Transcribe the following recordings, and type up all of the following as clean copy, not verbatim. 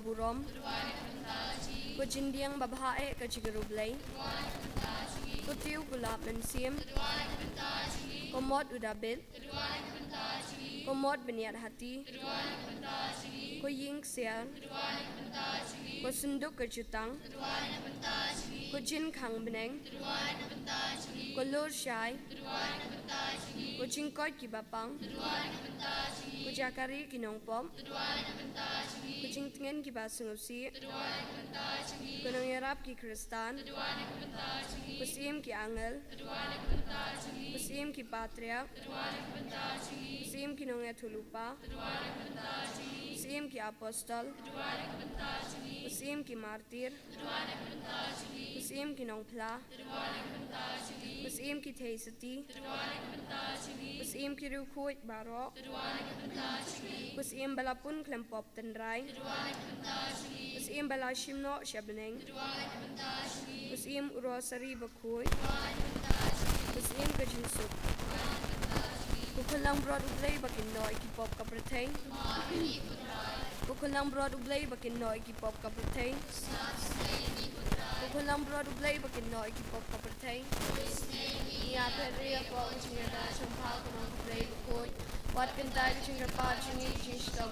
burom ko jindiang babae ka chigarublay ko tiu gulap mensim ko mod udabil ko mod beniat hati ko ying sian ko sunduk ke jutang ko jin khang beneng ko lor shai ko Pynkoit ki bapang ko jakari ki nongpom ko jingtingen ki basungusi ko nongyarap ki kristan ko sim ki angel ko sim ki patria ko sim ki nongyatulupa ko sim ki apostol ko sim ki martir ko sim ki nongpla ko sim ki teisati ko sim ki rukuit barok ko sim balapun klempop tenrai ko sim balashimno shabneng ko sim urosari bakui ko sim ka jinsuk ko kulang brod ublay bakin noi ki pop ka preteng ko kulang brod ublay bakin noi ki pop ka preteng ko kulang brod ublay bakin noi ki pop ka preteng ya peria ko jinga da champa ko no play ko wat kan ta jinga pa jingi jishtam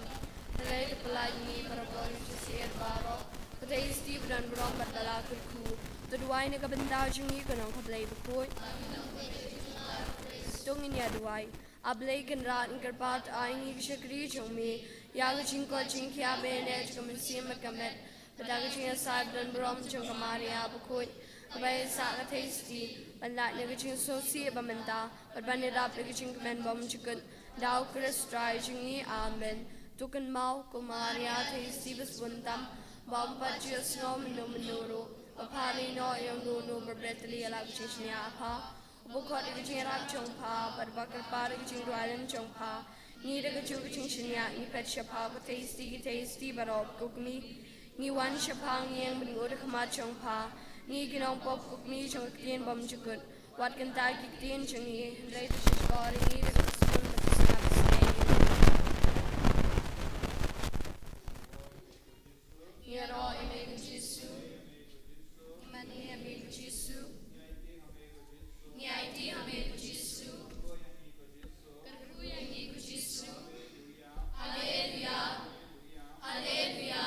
tele de palani para ko jisi baro ko dei steve dan brom badala ku to duai ne ka benda jingi ko no play ko tungin ya duai ablay kan rat karpat aini shakri chongmi ya ga jingko jingkya bene jkamin kamet padaga jinga sab dan brom jong kamaria ko Abai sa ka tasty, banlat na gajing sosi bamenta, badbanirap na gajing kamen bom chicken, daw kristray jingi amen, tukan mau kumaria tasty bas buntam, bom pajus no menuro, bapani no yung nuno berbetali ala gajing niya apa, bukot na gajing rap chong pa, badbakar para gajing dualam chong pa, ni da gajing siya, ni pet siya pa, tasty barop kukmi, ni wan siya pa ngiyang benur kamat chong pa, ni ginong pop kuk ni chong klien bom chukut wat kan ta ki klien chong ni lay to shish bari ni de sun ba snap stay ni ro ime ku jisu mani ame ku jisu ni id ame ku jisu kerkuya ni ku jisu haleluya haleluya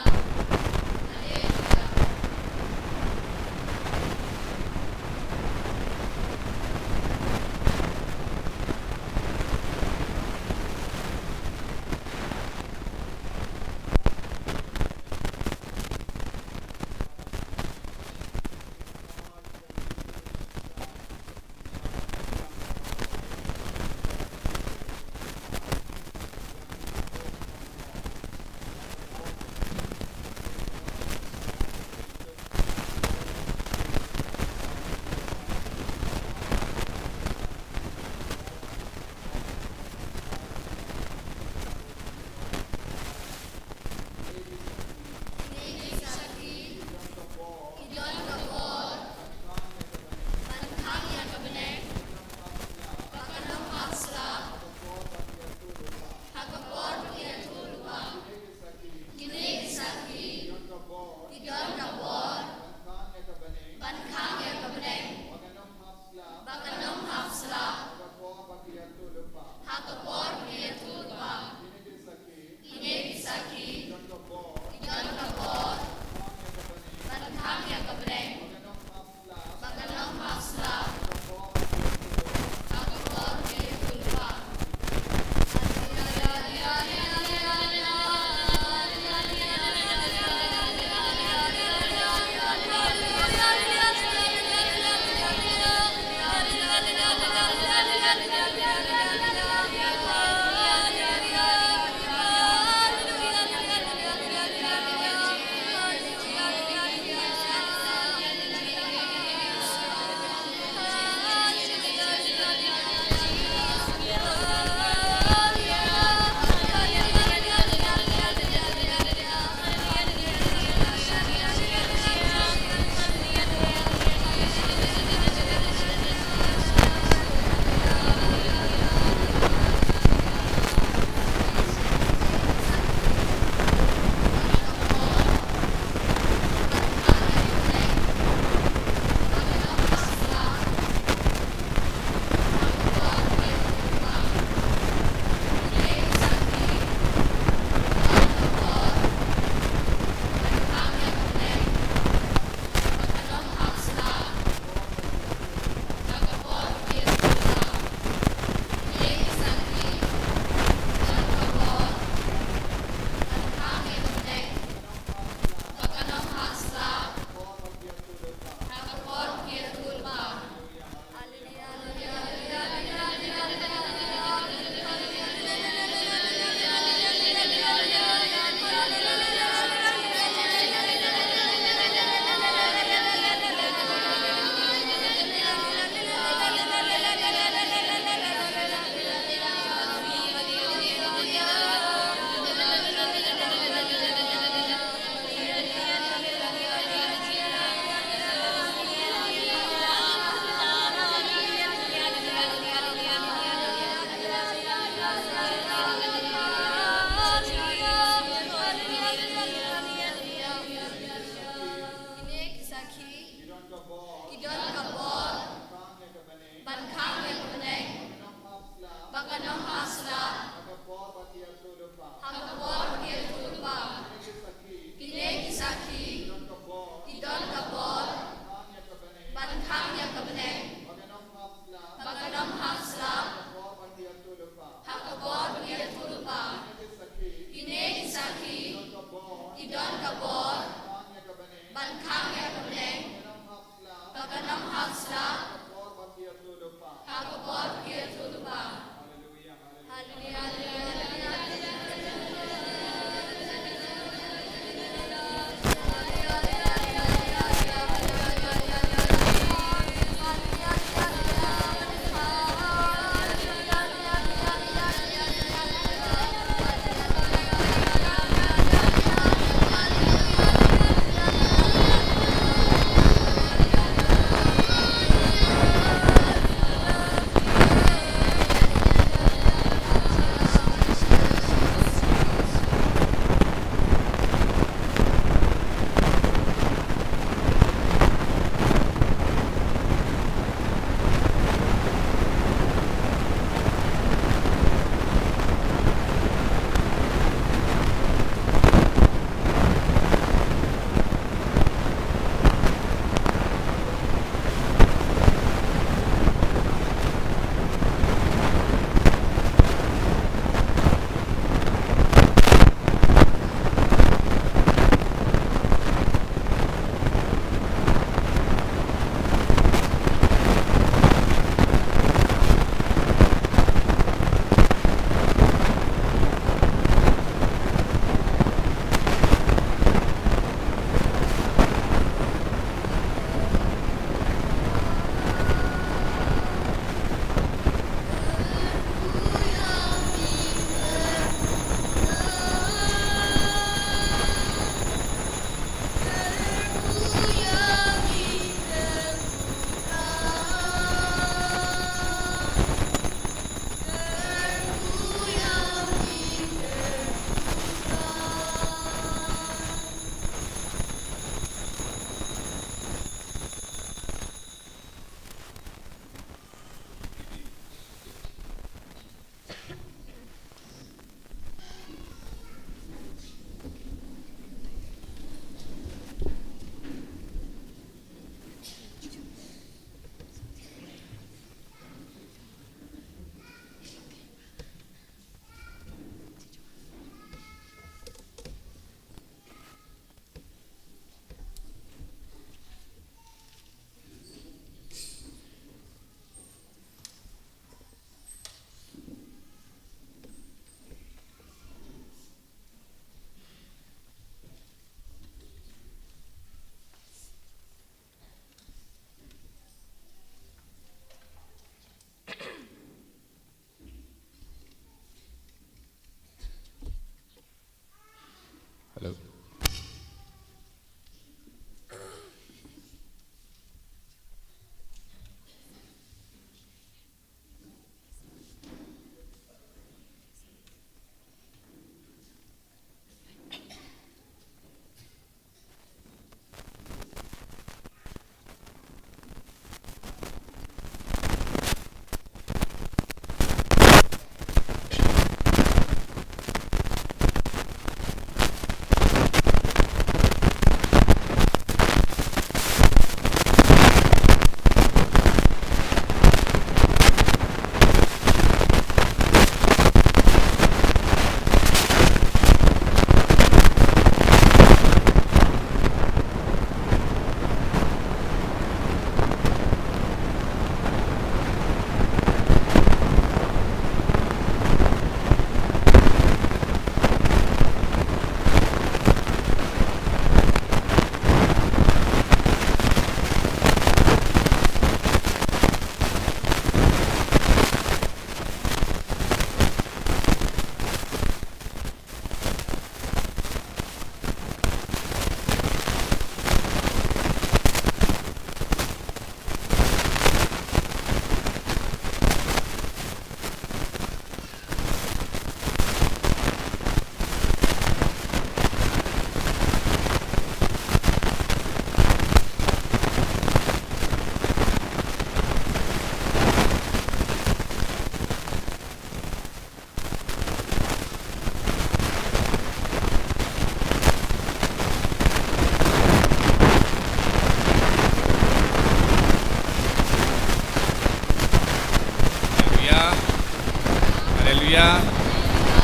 Hallelujah.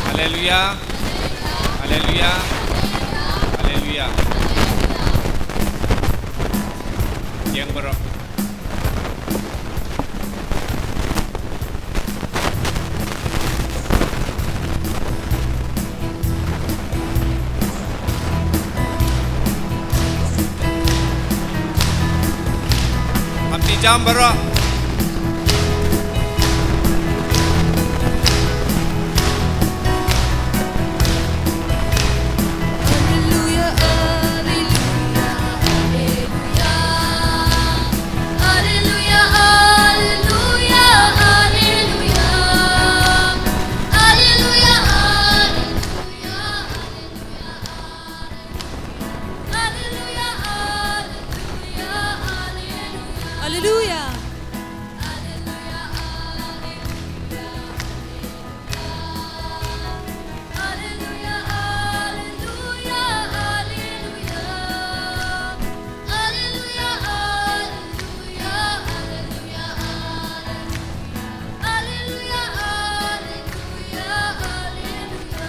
Hallelujah. Hallelujah. Hallelujah. Yang berok. Hamdi jam berok. Hallelujah.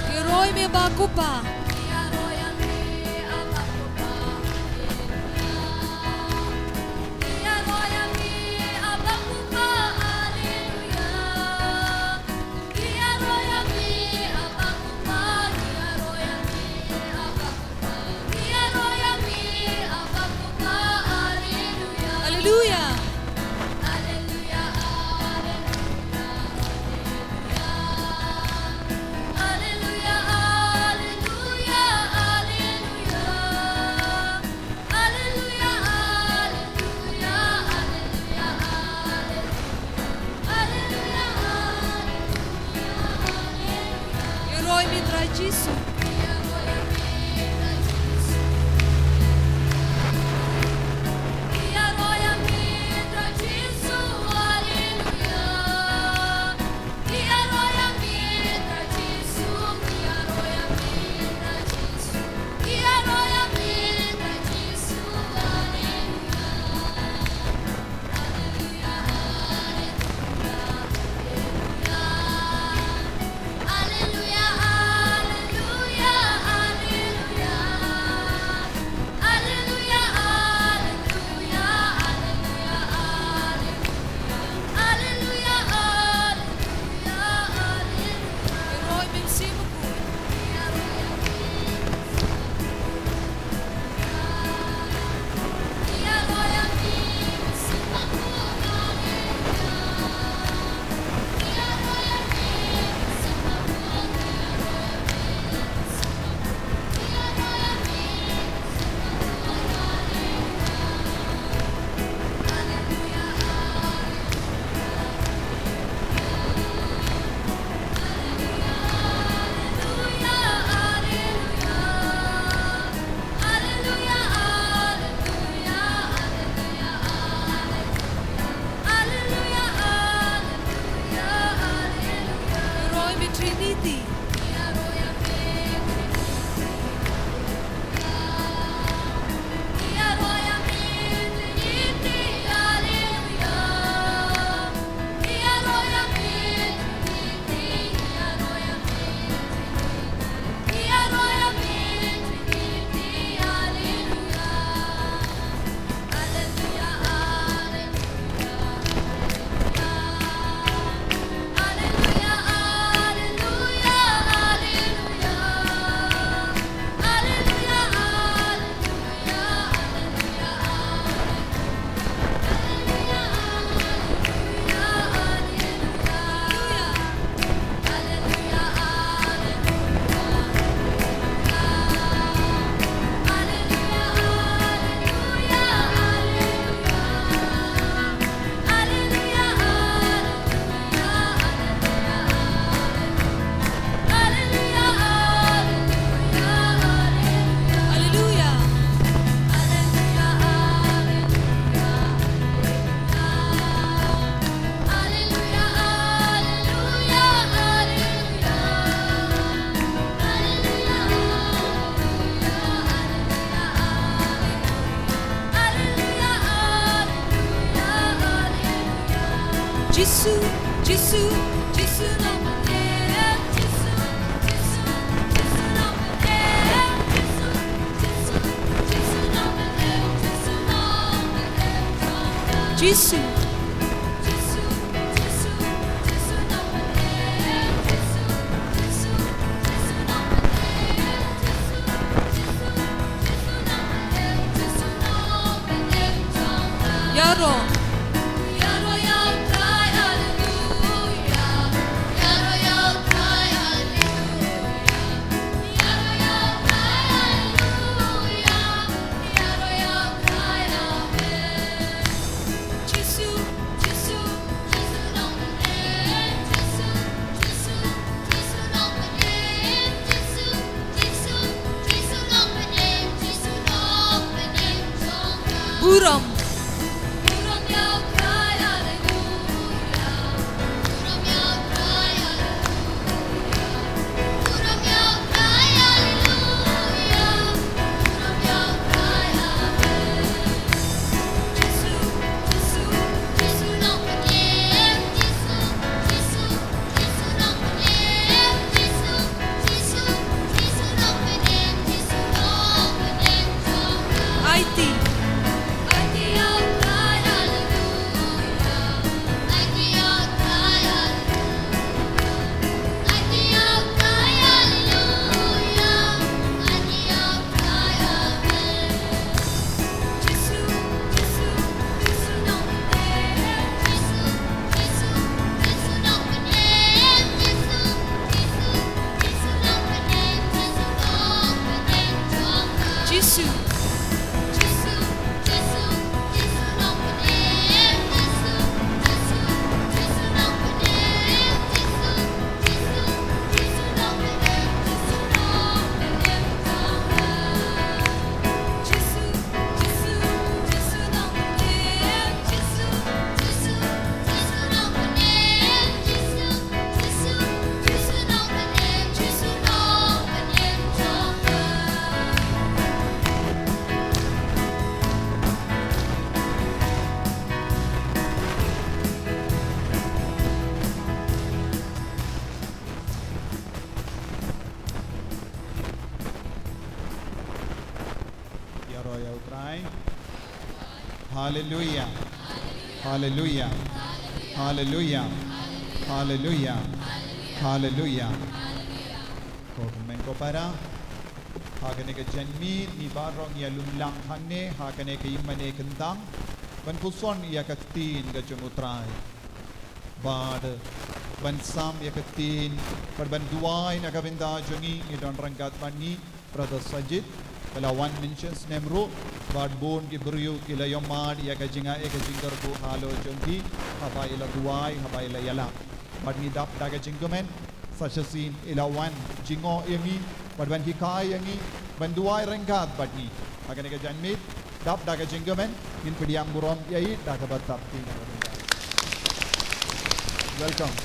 Kiroi me bakupa. Hallelujah. Kiroi me trajisu. Kiroi me simuku. Kiroi me trinity. Hallelujah. Jisu, Jisu, Jisu no mane. Jisu. Yaro. Buram. IT. Jisu. Yaro ya utrai. Hallelujah. Hallelujah. Hallelujah. Hallelujah. Hallelujah. Komen ko para hagane ke janmi ni barong ya lumlang hanne hagane ke imane kendang ban puson ya katin ke jumutrai bad ban sam ya katin ban duai na kabinda jongi ni don rangat mani brother Sajit kala one mentions nemro bad bon ki buriu kila yomad ya ka jinga e ka jingar bu halo jongi haba ila duai haba ila yala bad ni dap daga jingomen such a scene ila one jingo yangi bad ban hikai yangi ban duai rangat bad ni agane ka janmit dap daga jingomen in pidiam burom yai daga batap ti welcome.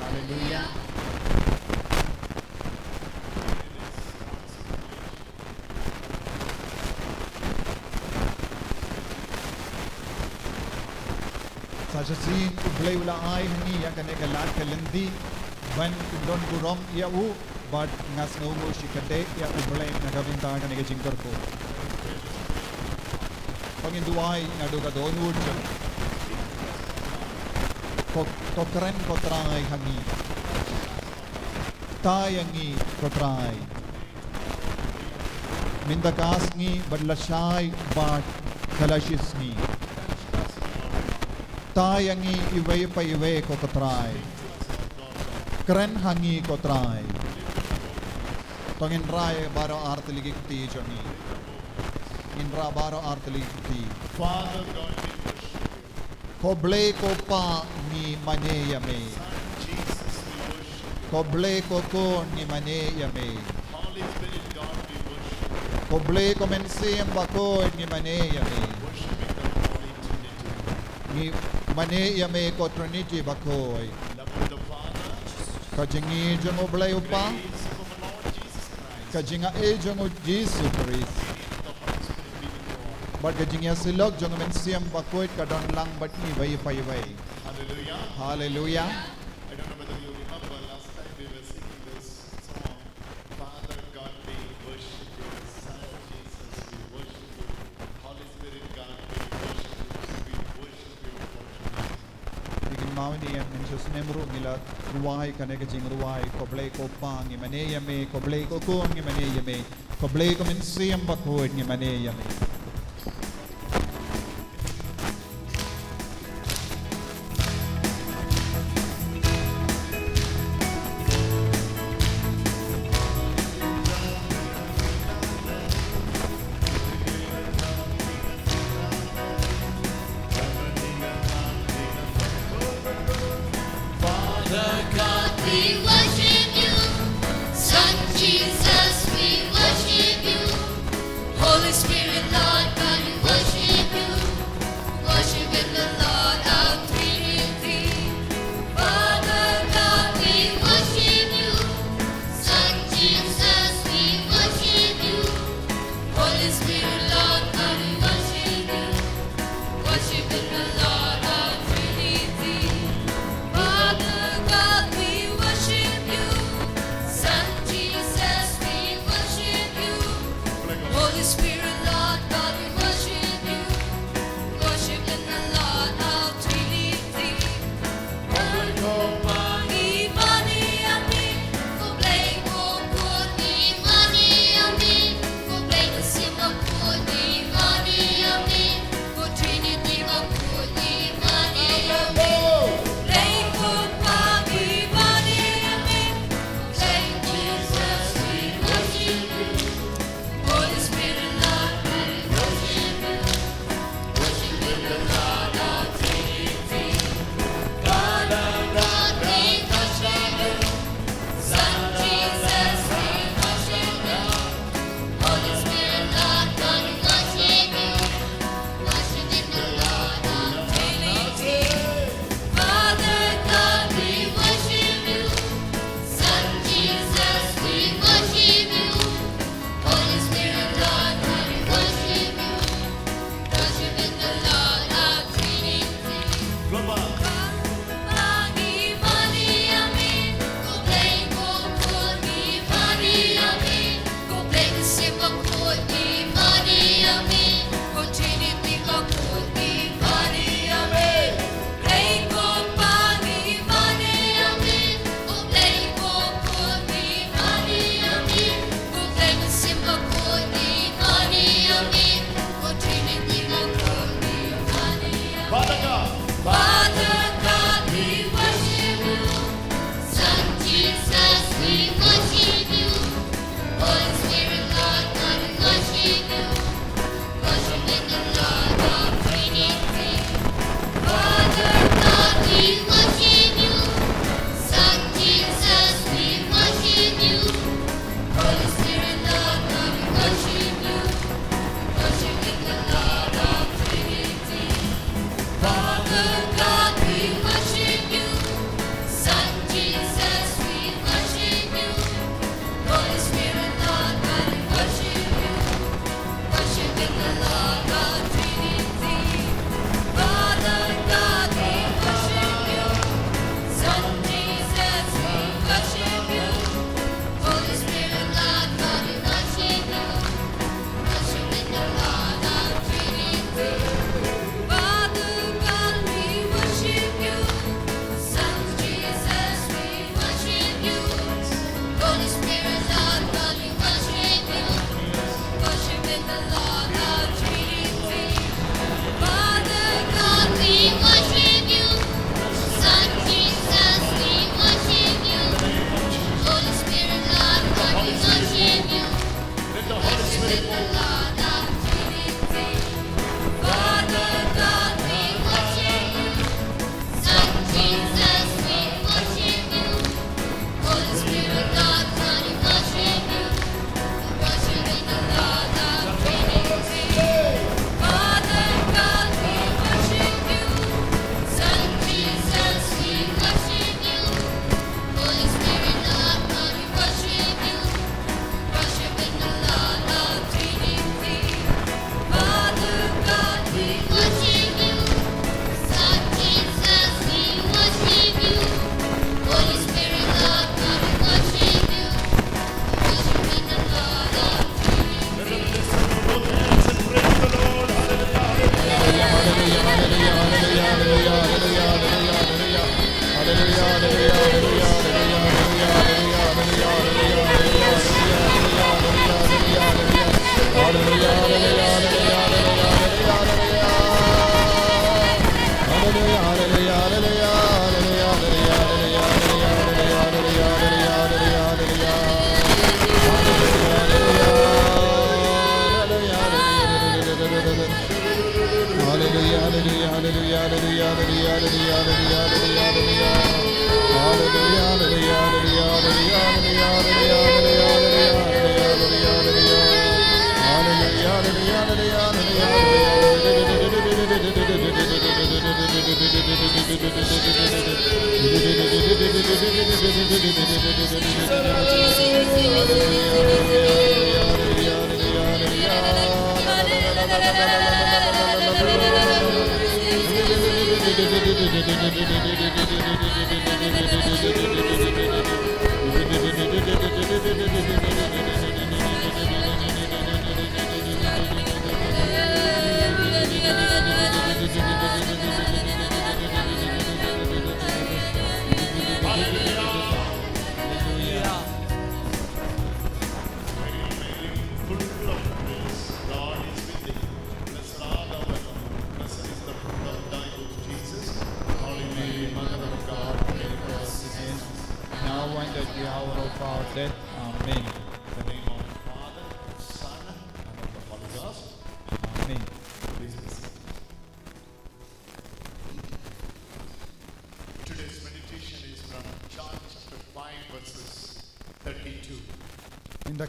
Hallelujah. Such a scene ublay ula ay hani ya kane kalat kalendi ban don burom ya u but ngas no mo shikade ya ublay nagabinta kane ka jingkar ko pangin duai ngadu ka don wood kokren kotrai hangi tayangi kotrai mindakasngi badlashay bat kalashisngi tayangi iwe pa iwe kotrai kren hangi kotrai tongin rai baro artligik ti joni inra baro artligik ti Father God, koble ko pa ni maneya me Jesus, we worship you. Koble kokon ni mane yame. Holy Spirit, God, we worship. Koble komensiem bakon ni mane yame. Worshiping the Holy Trinity. Ni mane yame ko Trinity bakoy. Love of the Father, Kajingi jongo blay upa. grace from the Lord Jesus Christ, Kajinga e jongo Jesus Christ. the Holy Spirit be with you all. But kajinga silog jongo mensiem bakoy kadon lang bat ni bay pay bay. Hallelujah. Hallelujah. I don't know whether you remember last time we were singing this song, Father God, we worship you. Son Jesus, we worship you. Holy Spirit, God, we worship you. We worship you for tonight. Ikin mawini yan mensos nemru nila ruway kane kajing ruway koble ko pang ni mane yame koble ko kun ni mane yame koble ko mensiem bakoy ni mane yame. Father God, we worship you. Son Jesus, we worship you. Holy Spirit, Lord God, we worship you. Worship in the Lord our Trinity. Father God, we worship you. Son Jesus, we worship you. Holy Spirit, Lord God, we worship you. Worship in the Lord our Trinity. Father God, we worship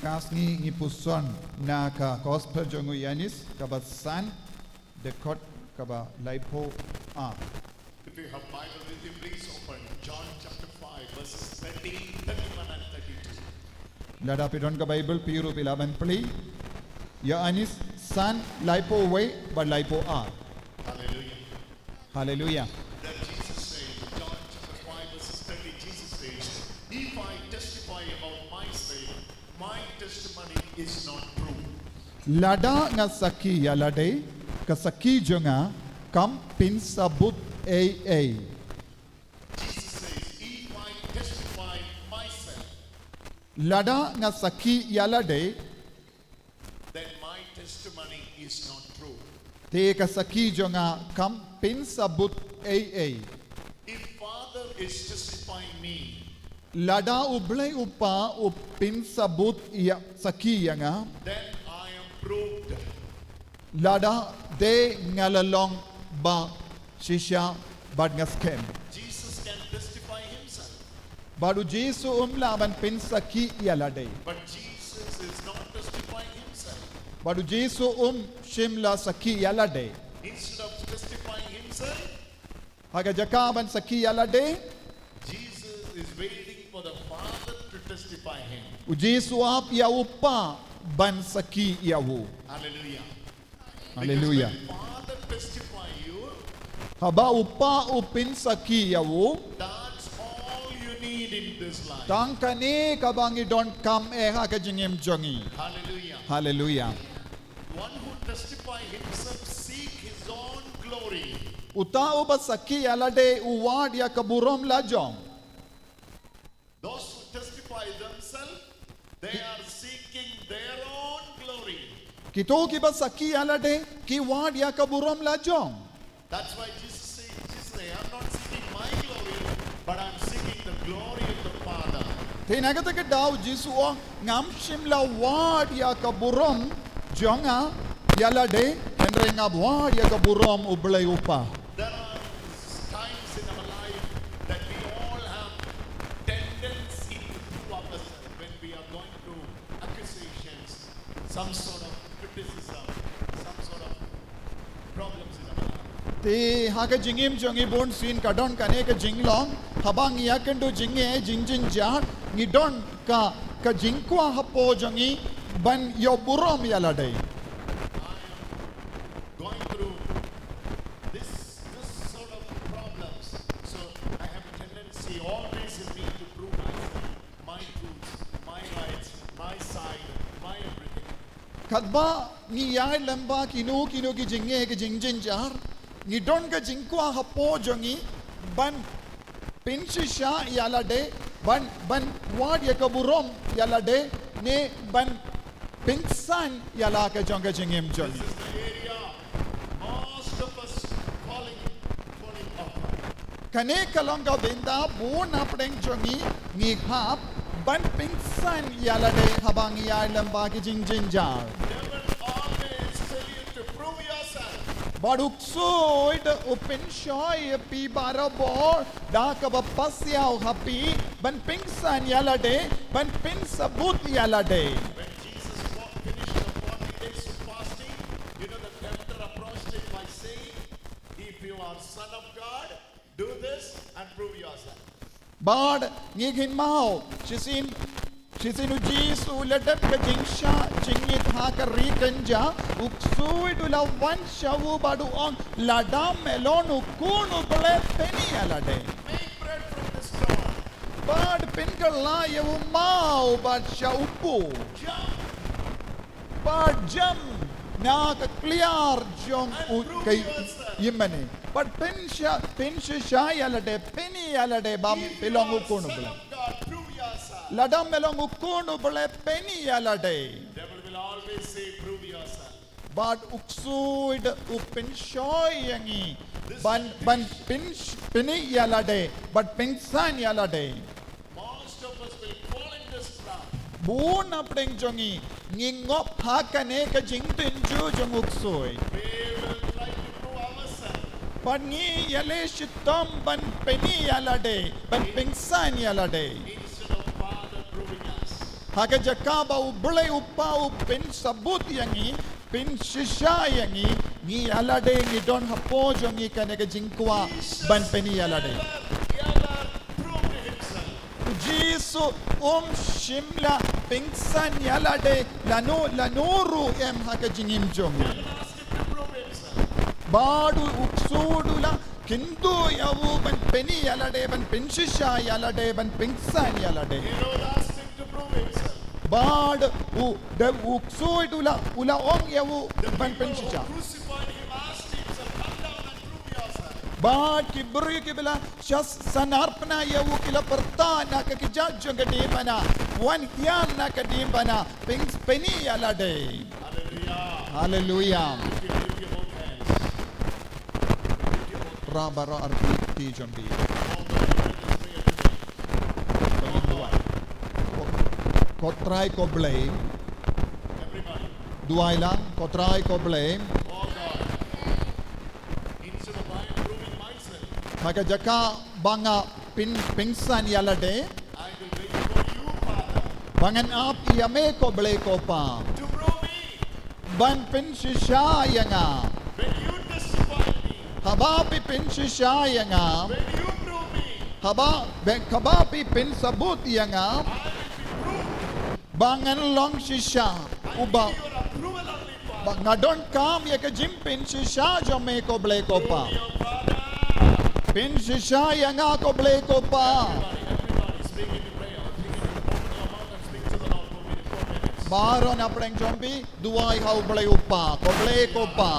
Kasni ni puson na ka gospel jongu yanis kabasan dekot kaba laipo a. If you have Bible with you, please open John chapter 5 verses 30, 31 and 32. Lada pidon ka Bible piru pilaban pli. Ya anis san laipo way but laipo a. Hallelujah. Hallelujah. Then Jesus said, John chapter 5 verses 30, Jesus says, if I testify about myself, my testimony is not true. Lada nga saki ya lade ka saki jonga kam pin sabut a. Jesus says, if I testify myself, Lada nga saki ya lade then my testimony is not true. te ka saki jonga kam pin sabut a. If Father is testifying me, Lada ublay upa upin sabut ya saki nga then I am proved. lada de ngalalong ba shisha bad nga skem. Jesus can testify himself, Baru Jesu laban pin saki ya lade. but Jesus is not testifying himself. Baru Jesu shimla saki ya lade. Instead of testifying himself, Haga jakaban saki ya lade. Jesus is waiting for the Father to testify him. U Jesu ap ya upa ban saki ya wu. Hallelujah. Hallelujah. Because when Father testify you, Haba upa upin saki ya wu. that's all you need in this life. Tang kani kabangi don kam ha ka jingim jongi. Hallelujah. Hallelujah. One who testify himself seek his own glory. Uta uba saki ya lade uwad ya kaburom la jong. Those who testify themselves, they are seeking their own glory. Kito ki ba saki ya lade ki wad ya kaburom la jong. That's why Jesus says, I'm not seeking my glory, but I'm seeking the glory of the Father. Tinaga ka daw Jesu o ngam shimla wad ya kaburom jonga ya lade henre ngab wad ya kaburom ublay upa. There are times in our life that we all have tendency to prove ourselves when we are going through accusations, some sort of criticism, some sort of problems in our life. Te haka jingim jongi bon sin kadon kane ka jinglong habang yakendo jinge jingjin jar ngidon ka jingkwa hapo jongi ban yo burom ya lade. Going through this sort of problems, so I have a tendency always in me to prove myself, my truths, my rights, my side, my everything. Kadba ni yai lamba kinu ki jinge ka jingjin jar ngidon ka jingkwa hapo jongi ban pinshisha yalade ban wad yakaburom yalade ne ban pingsan yalaka jonga jingim jong. This is the area most of us falling off. Kane kalonga benda bon apdeng jongi ngi hap ban pingsan yalade habang yalam bagi jingjinjar. Devil always tell you to prove yourself. Baduksoid open shoy pi barabor dakaba pasyaw happy ban pingsan yalade ban pin sabut yalade. When Jesus finished the 40 days of fasting, you know the tempter approached him by saying, if you are son of God, do this and prove yourself. Bad ngigin mau shisin ujisu ladap ka jingsha jingit hakari kanja uksuid ula wan shawu badu on ladam melon ukunu bale penny alade. Make bread from the stone. Bad pinkala yawu mau bad shaupu. Jump Bad jam na ka clear jong kay yimane. But pinsha yalade penny alade bam pilong ukunu son bale. of God, prove yourself. Ladam melong ukunu bale penny alade. Devil will always say, prove yourself. But uksuid upin shoy yangi ban pinny yalade but pingsan yalade. Most of us will fall in this trap. Boon apdeng jongi ngingop hakane ka jingtin ju jong uksuid. We will try to prove ourselves. But ni yale shitom ban penny yalade ban pingsan yalade. Instead of Father proving us. Haka jakaba ubule upa upin sabut yangi pin shisha yangi ni yalade ni don hapo jongi kaneka jingkwa ban penny yalade. Ever proved himself. Jisu shimla pingsan yalade lanuru em haka jingim jongi. Never asked him to prove himself. Badu uksudula kindu yavu ban penny yalade ban pinshisha yalade ban pingsan yalade. Herod asked him to prove himself. Bad de uksudula ula ong yavu ban People pinshisha. who crucified him asked him, so come down and prove yourself. Bad kibri kibla shas sanarpna yavu kila perta na ka kijaj jongadi bana wan hiam na ka dim bana pings penny yalade. Hallelujah. Hallelujah. You can lift your both hands. Rabara arti jombi. All the evidence prayer today. Jingduwai. Kotrai ko blame. Everybody. Duai lang. Kotrai ko blame. Oh God. Instead of I am proving myself, Maka jaka banga pingsan yalade. I will wait for you, Father, Bangan ap yame ko ble ko pa. to prove me. Ban pin shisha yanga. When you testify me, Haba pi pin shisha yanga. when you prove me, Haba kaba pi pin sabut yanga. I will be proved. Bangan long shisha. Uba. Your approval only, Father. Ngadon kam ya ka jim pin shisha jome ko ble ko pa. Your Father. Pin shisha yanga ko ble ko pa. Everybody speak in prayer. Open your mouth and speak to the Lord for 4 minutes. Baron apdeng jombi duai hau ble upa ko ble ko pa.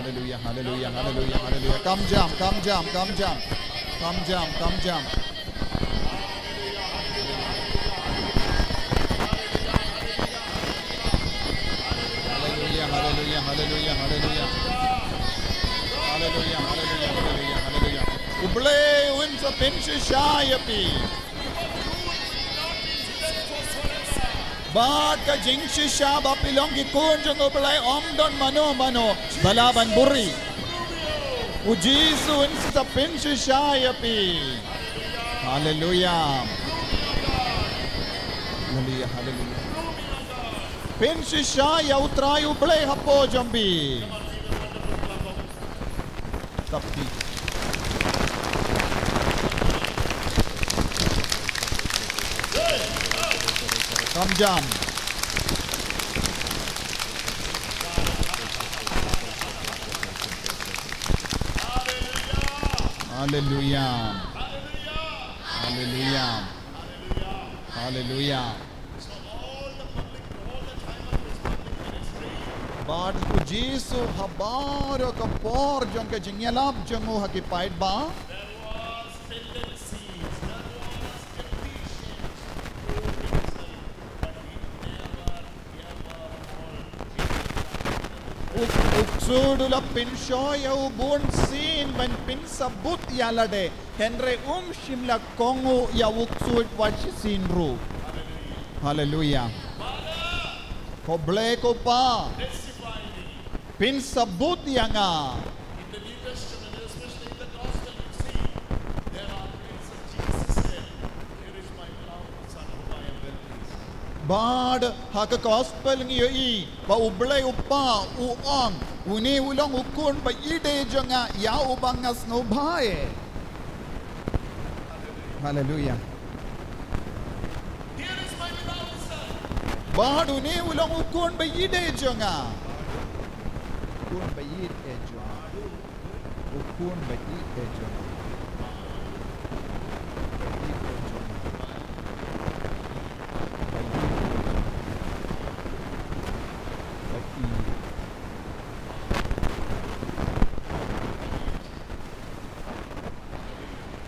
Hallelujah, hallelujah, hallelujah, hallelujah. Come jam. Hallelujah, hallelujah, hallelujah. Uble unsa pinche shayapi. Bad ka jingshi shaba pilong gikunjong uble omdon mano balaban buri. Ujisu unsa pinche shayapi. Hallelujah. Hallelujah. Pinche shaya utray uble hapo jombi. Tapti. Come jam. Hallelujah. Hallelujah. Hallelujah. So all the time of his public ministry, Bad ku Jesu habaro ka por jong ka jingyalap jongo hakipait ba? There was tendencies, there was temptations to himself, but he never, ever Uksudula pinshoya ubun sin ben pinsabut yalade Henry shimla kongu ya uksud wachi sinru. Hallelujah. Koble ko pa testify me. pinsabut yanga. In the New Testament, especially in the Gospel, you see, there are things that Jesus said, "Here is my beloved Son whom I am well pleased." Bad haka gospel ngiyo I ba ublay upa uang uni ulong ukun ba ide jonga ya ubangas no bae. Hallelujah. Here is my beloved Son. Bad uni ulong ukun ba ide jonga. Ukun ba ide jonga. Ukun ba ide jonga.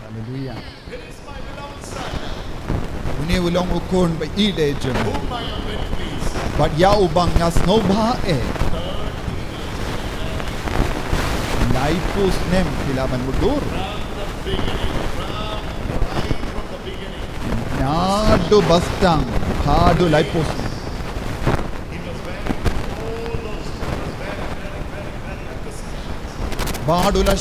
Hallelujah. Here is my beloved Son, Uni ulong ukun ba ide jonga. whom I am well pleased. But ya ubangas no bae. Laipus nem kilaban mudur. From the beginning, Nadu bastang hadu laipus. he was wearing all those, very possessions. Badula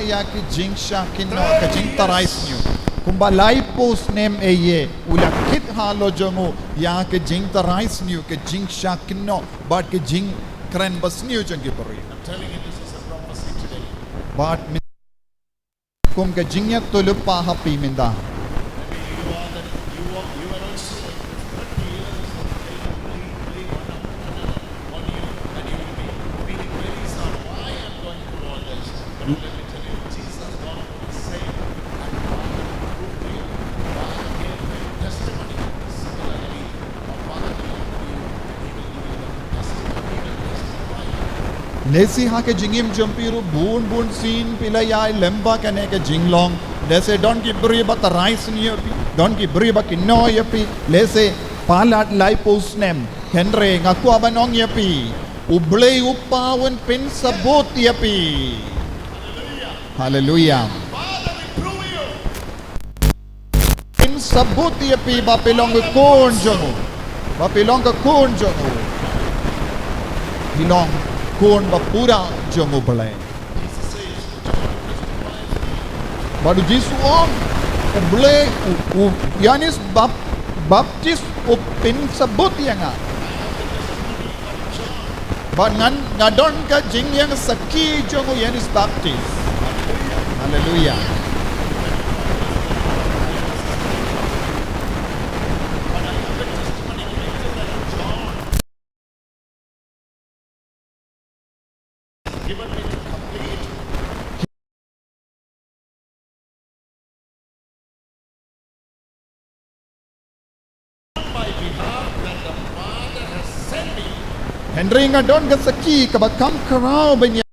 ya ki jingsha kinno ka jingtarais nyo. Kumba laipus nem eye ulakit halo jongo ya ki jingtarais nyo ka jingsha kinno but ki jing kren bas nyo jongi pari. I'm telling you, this is a prophecy today. But kum ka jingya tulupa hapi minda. Maybe you are also 30 years of playing on you, and you will be feeling very sorry. Why I'm going through all this? But let me tell you, Jesus God will say, and Father will prove to you. Father gave me testimony. Similarly, our Father will give you, He will give you the testimony. He will testify. Lesi ha ke jingim jumpiru bun sin pilayai lemba kane ke jinglong lese don ki bri ba tarais ni yapi don ki bri ba kinno yapi lese palat laipus nem henre ngaku abanong yapi ublei upawan pin sabot yapi. Hallelujah. Father will prove you. Pin sabot yapi ba pilong ke kun jongo ba pilong ke kun jongo pilong kun ba pura jongo balai. Jesus says, John testifies me. Baru Yesus om boleh Yanis baptis upin sebut yang But ngadon ka jing yang saki jongo Yanis baptis. Hallelujah. Given me to complete on my behalf that the Father has sent me. Henry ngadon ka saki ka bakam karau banya.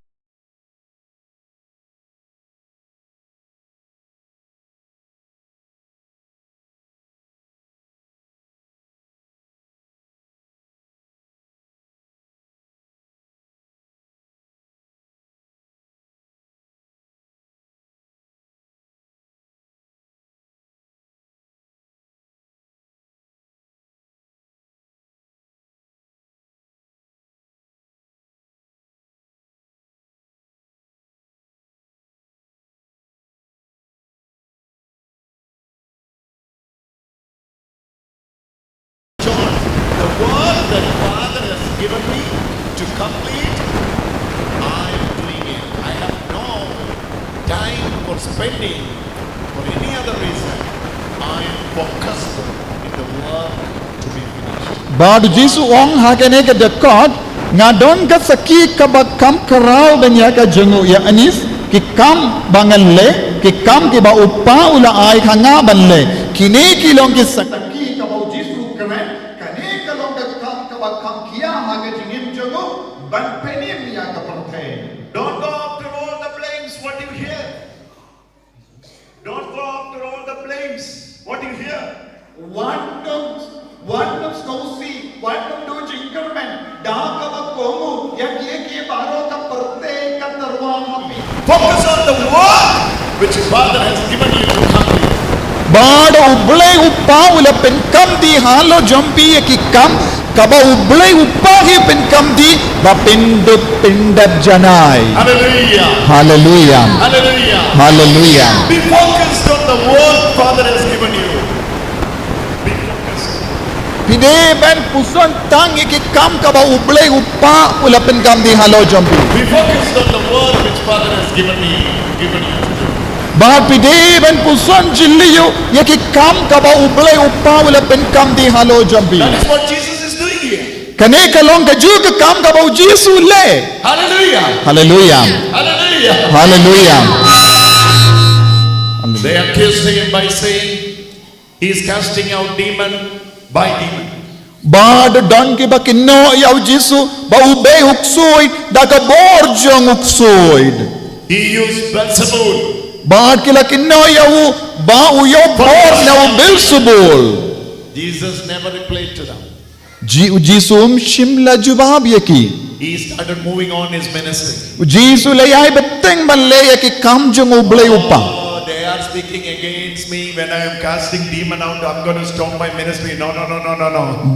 John, the work that Father has given me to complete, I am doing it. I have no time for spending for any other reason. I am focused in the work to be finished. Baru Yesus ong hakane ka dekat ngadon ka saki ka bakam karau banya ka jengu ya anis ki kam bangal le ki kam ki ba upa ula ai khanga ban le kini kilong ki saki ka ba Yesus kame kane ka long ka kam kia ha ka jingim jengu ban flames. What do you hear? Wandom snowsi, wandom do jinkerman, dakava kongu, yaki baro ka prate ka tarwami. Focus on the work which Father has given you to complete. Bado ublay upawula penkam di halo jompi yaki kam, kaba ublay upahi penkam di bapindut pindab janai. Hallelujah. Hallelujah. Hallelujah. Hallelujah. Be focused on the work Father has given you. Be focused. Pideban puson tang yaki kam kaba ublay upa ula penkam di halo jompi. Be focused on the work which Father has given you to do. Bahar pideban puson jiliyo yaki kam kaba ublay upa ula penkam di halo jompi. That is what Jesus is doing here. Kane kalong ka juga kam kaba Jesu le. Hallelujah. Hallelujah. Hallelujah. Hallelujah. They accused him by saying he is casting out demon by demon. Bad don ki ba kinno yaw Jesu ba ube uksoid da ka borjong uksoid. He used Beelzebul. Bad kila kinno yaw ba uyo bor na Beelzebul. Jesus never replied to them. Jesu shimla jubab yaki. He started moving on his ministry. Jesu layay beteng balle yaki kam jong ublay upa. Oh, they are speaking against me when I am casting demon out. I'm going to stop my ministry. No.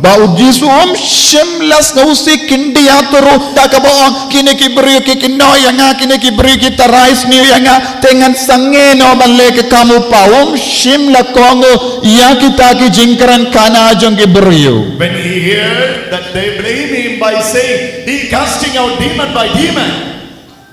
Ba Jesu shimlas na usi kindi atoro da ka ba kine ki brio ki kinno yanga kine ki brio ki tarais ni yanga tengan sange no balle ke kamu pa shimla kongo ya kita ki jingkaran kana jong ki brio. When he heard that they blame him by saying he casting out demon by demon.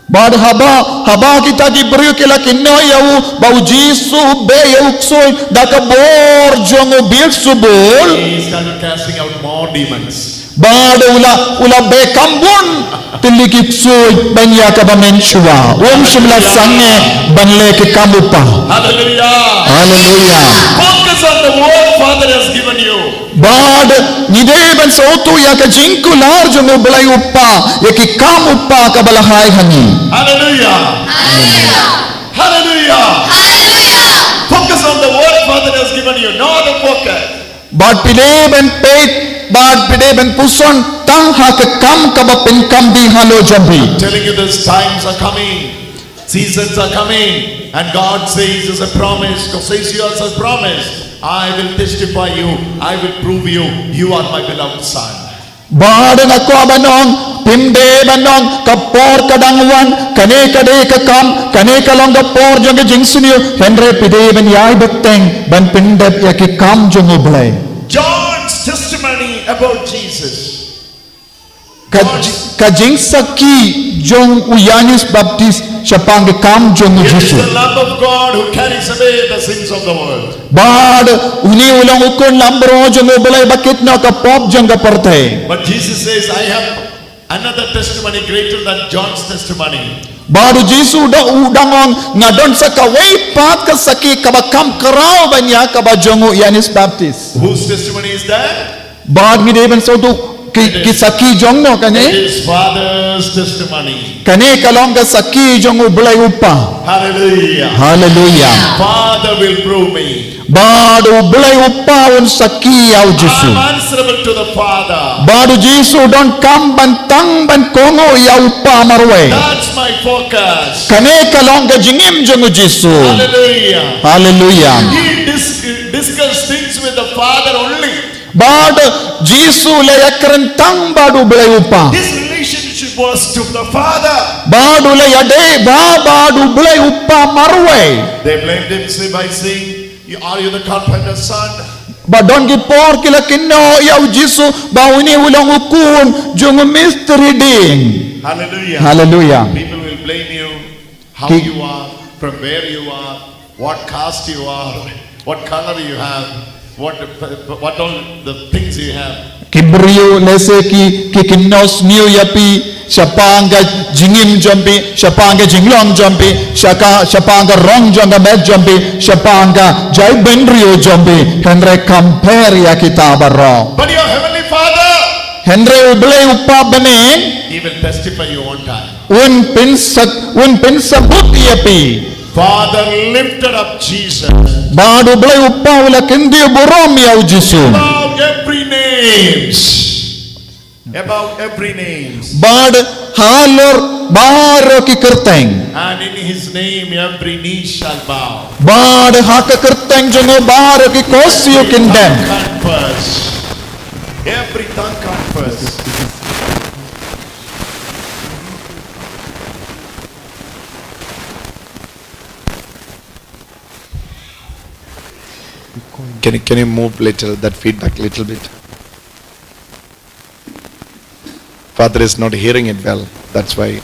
Bad haba kita ki brio ke la kinno yau ba Jesu be uksoy da ka bor jong Beelzebul. He started casting out more demons. Bad ula be kambun tilikik soy banya ka ba menshua shimla sange banle ke kamupa. Hallelujah. Hallelujah. Focus on the word Father has given you. Bad nideban sautu ya ka jinkular jong ublay upa ya ki kamupa ka balahay hani. Hallelujah. Hallelujah. Focus on the word Father has given you. No other focus. Bad pideban peit bad pideban puson tang ha ka kam ka ba penkam di halo jambi. Telling you these times are coming. Seasons are coming. And God says as a promise, Cosesius has promised, I will testify you, I will prove you, you are my beloved son. Bad na ko abanong pimde banong kapor kadangwan kane kade ka kam kane kalong kapor jong jingsunyo henre pide ban yai beteng ban pindep ya ki kam jong ublay. John's testimony about Jesus. Ka jingsaki jong uyanis baptist siapang ke kam jong It is Jesu. the love of God who carries away the sins of the world. Bad uni ulang ukon lambro jong ublay bakit na kapop jong kaparte. But Jesus says, I have another testimony greater than John's testimony. Baru Jesu da udangong ngadon sa kaway pat ka saki kabakam karaw banya kabajongo Yanis Baptist. Whose testimony is that? Bad ngideban so tu kisaki jong no It kane is Father's testimony. kane kalong ka saki jong ubulay upa. Hallelujah. Hallelujah. Father will prove me. Bad ubulay upa un saki yaw Jesu. I'm answerable to the Father. Bad Jesu don kam bantang ban kongo yaw upa marwe. That's my focus. Kane kalong ka jingim jong Jesu. Hallelujah. Hallelujah. He discussed things with the Father only. Bad Jesu le yakrentang badu ubulay upa. His relationship was to the Father. Badu le yade badu ubulay upa marwe. They blamed him by saying, are you the carpenter's son? Badon ki por kila kinno yaw Jesu bawini ulang ukun jung mystery ding. Hallelujah. Hallelujah. People will blame you, how Ki- you are, from where you are, what caste you are, what color you have, what all the things you have. Kibriyo lese ki kinnos niyo yapi siapanga jingim jampi siapanga jinglong jampi siapanga rong janga med jampi siapanga jai benrio jampi henre compare ya kita baro But your heavenly Father, henre ublay upa bening He will testify you on time. un pinsabut yapi Father lifted up Jesus Badu blai upawla kendi borom yaw Jisu. above every names. Above every names. Bad halor baro ki Kyrpang. And in his name every knee shall bow. Bad haka Kyrpang jongo baro ki kosyo kindem. Confess. Every tongue confess. Can you move little, that feedback little bit? Father is not hearing it well, that's why.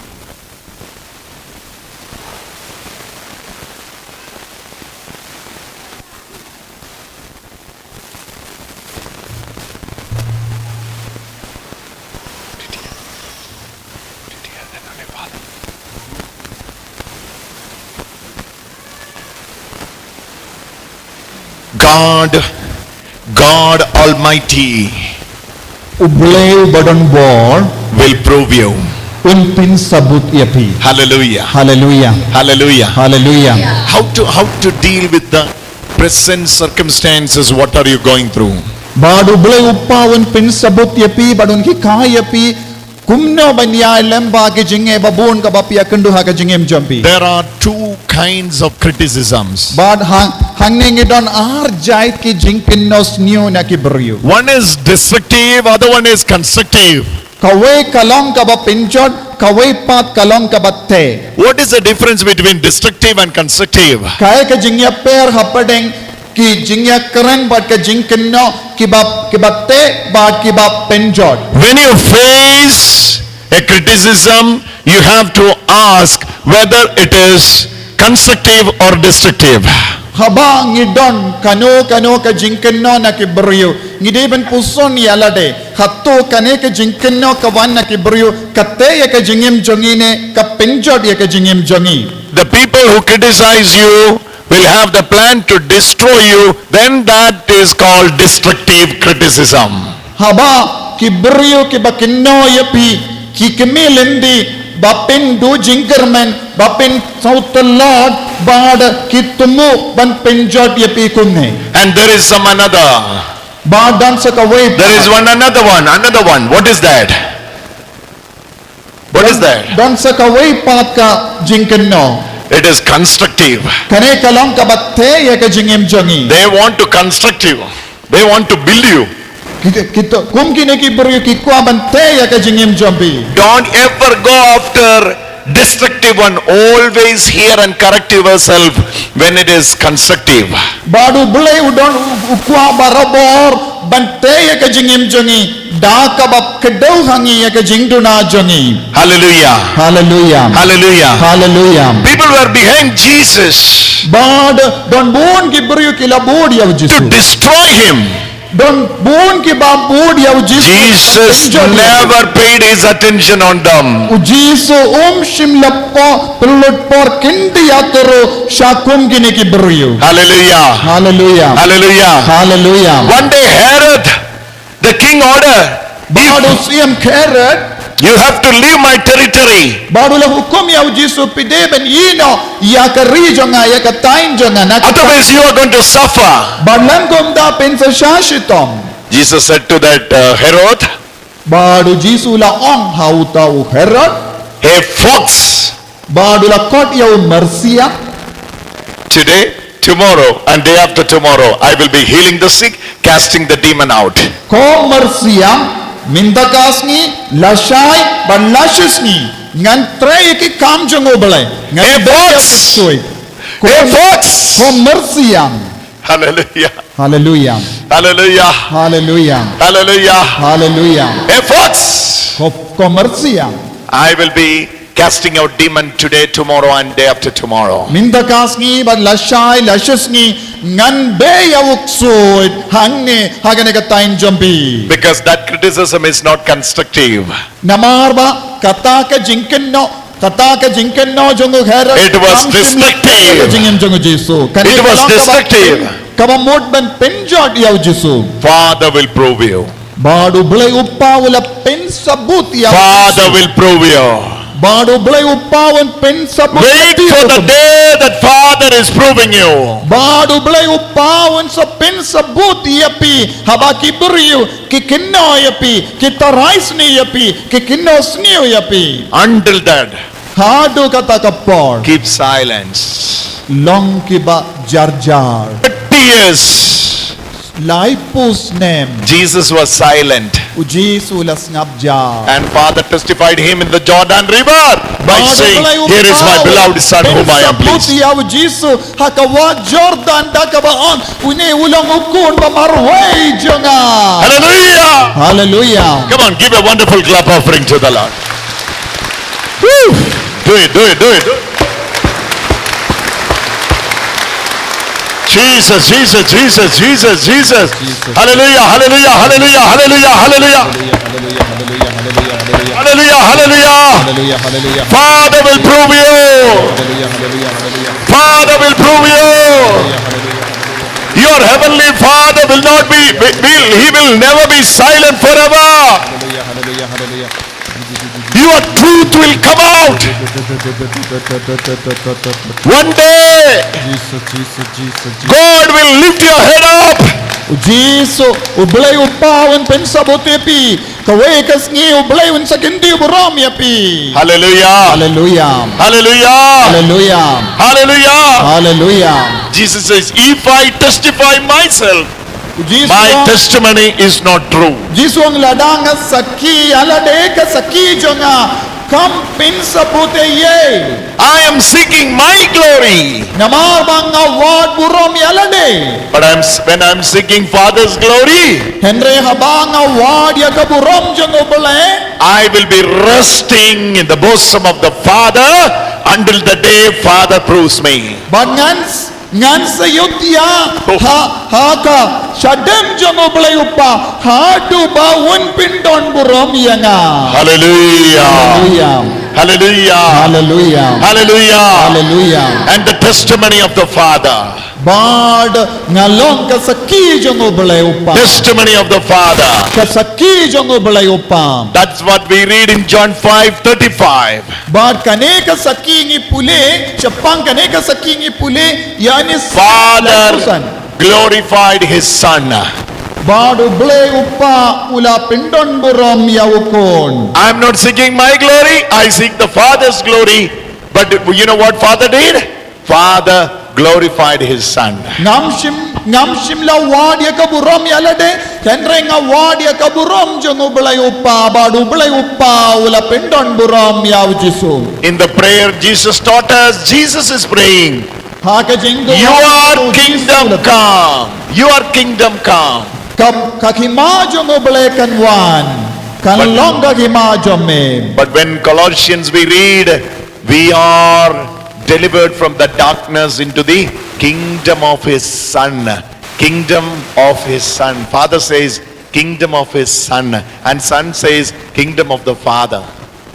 God Almighty Ublay badon bor will prove you. unpin sabut yapi. Hallelujah. Hallelujah. Hallelujah. Hallelujah. How to deal with the present circumstances? What are you going through? Badu blay uppa unpin sabut yapi badun ki kaya yapi kumno banya lemba ke jinge babun ka bapia kendu ha ke jingem jampi. There are two kinds of criticisms. Bad hangning it on ar jait ki jinkinnos new na ki brio. One is destructive, other one is constructive. Kawai kalong ka ba pinchot, kawai pat kalong ka batte. What is the difference between destructive and constructive? Kaya ka jingya per hapadeng ki jingya keren bat ka jinkinno ki batte bat ki bap pinchot. When you face a criticism, you have to ask whether it is constructive or destructive. Haba ngidon kano ka jinkenno na kibrio ngideben puson yalade hatto kane ka jinkenno ka wan na kibrio katte ya ka jingem jongine ka pinjod ya ka jingem jongi. The people who criticize you will have the plan to destroy you, then that is called destructive criticism. Haba kibrio ki bakinno yapi ki kemelendi bapin do jinkerman bapin south lord bad kitumu ban pinjod yapi kunne. And there is some another. Bad dance ka way. There is another one. What is that? What is that? Dance ka way pat ka jinkenno. It is constructive. Kane kalong ka batte ya ka jingem jongi. They want to construct you. They want to build you. Kito kum kine ki brio ki kwa bante ya ka jingem jombi. Don't ever go after destructive one. Always hear and correct yourself when it is constructive. Badu bulai udon ukwa barabor bante ya ka jingem jongi. Da ka bab kedau hangi ya ka jingduna jongi. Hallelujah. Hallelujah. Hallelujah. Hallelujah. People were behind Jesus Bad don bon ki brio ki labod ya to Jisu. destroy him. Don bon ki babod ya Jisu. Jesus never paid his attention on them. Jisu shim lappo pelot por kindi atero shakum kine ki brio. Hallelujah. Hallelujah. Hallelujah. Hallelujah. One day Herod, the king ordered, Badu siyam Herod you have to leave my territory. Badu la hukum ya Jisu pideben yino ya ka region nga ya ka time nga na Otherwise you are going to suffer. Badlang kumda pensa shashitom. Jesus said to that Herod, Badu Jisu la ong hautau Herod. a fox, Badu la kot ya mercia. today, tomorrow and day after tomorrow I will be healing the sick, casting the demon out. Ko mercia mindakasni lashai ban lashesni ngan trei ki kam jongo balai. A fox. A fox. Ko mercia. Hallelujah. Hallelujah. Hallelujah. Hallelujah. Hallelujah. Hallelujah. A fox. Ko mercia. I will be casting out demon today, tomorrow and day after tomorrow. Mindakasni ban lashai lashesni ngan be ya uksoid hangne hagane ka time jumpi. Because that criticism is not constructive. Namarba kataka jinkenno jongo Herod. It was destructive. Jingem jongo Jisu. It was destructive. Kaba mod ban penjod ya Jisu. Father will prove you. Badu bulai uppa wala pen sabut ya. Father will prove you. Baru blai upawan pen sabut. Wait for the day that Father is proving you. Baru blai upawan sa pen sabut yapi habaki beriu kikinno yapi kitarais ni yapi kikinno snio yapi. Until that, Hadu kata kapor. keep silence. Long kiba jarjar. 30 years, Laipus nem. Jesus was silent. Uji sulas ngabjar. And Father testified him in the Jordan River by saying, "Here is my beloved Son whom I am pleased." Yaw Jisu hakawa Jordan dakabaon une ulang ukun pamarway jonga. Hallelujah! Hallelujah. Come on, give a wonderful clap offering to the Lord. Woo! Do it, do it, do it. Jesus, Jesus, Jesus, Jesus, Jesus. Hallelujah, hallelujah, hallelujah, hallelujah, hallelujah. Hallelujah, hallelujah. Hallelujah. Father will prove you. Father will prove you. Your heavenly Father will not be, he will never be silent forever. Your truth will come out. One day, God will lift your head up. Jisu ublay upawan pen sabotepi kaway kasngi ublay un sakindi buram yapi. Hallelujah. Hallelujah. Hallelujah. Hallelujah. Hallelujah. Hallelujah. Jesus says, if I testify myself, Jisu my testimony is not true. Jisu ang ladang saki alade ka saki jonga kam pin sabute ye. I am seeking my glory. Namar bang award buram yalade. But when I'm seeking Father's glory, Henry habang award ya ka buram jong ubale. I will be resting in the bosom of the Father until the day Father proves me. Ngan sayutya ha ka shadem jong ubale upa ha tu ba un pindon buram yanga. Hallelujah. Hallelujah. Hallelujah. Hallelujah. Hallelujah. Hallelujah. And the testimony of the Father. Bad ngalong kasaki jong ubale upa. Testimony of the Father. Kasaki jong ubale upa. That's what we read in John 5:35. Bad kane kasaki ngi pule chapang kane kasaki ngi pule yani Father glorified his Son. Bad ubale upa ula pindon buram yaukon. I'm not seeking my glory, I seek the Father's glory. But you know what Father did? Father glorified his Son. Ngamshim la wad ya kaburam yalade kenreng awad ya kaburam jong ubale upa bad ubale upa ula pindon buram yaw Jisu. In the prayer Jesus taught us, Jesus is praying, Ha ka Jingduwai "Your kingdom come. Your kingdom come." kakima jong ubale kanwan kanlong kakima jome. But when Colossians we read, we are delivered from the darkness into the kingdom of his Son. Kingdom of his Son. Father says, kingdom of his Son. And Son says, kingdom of the Father.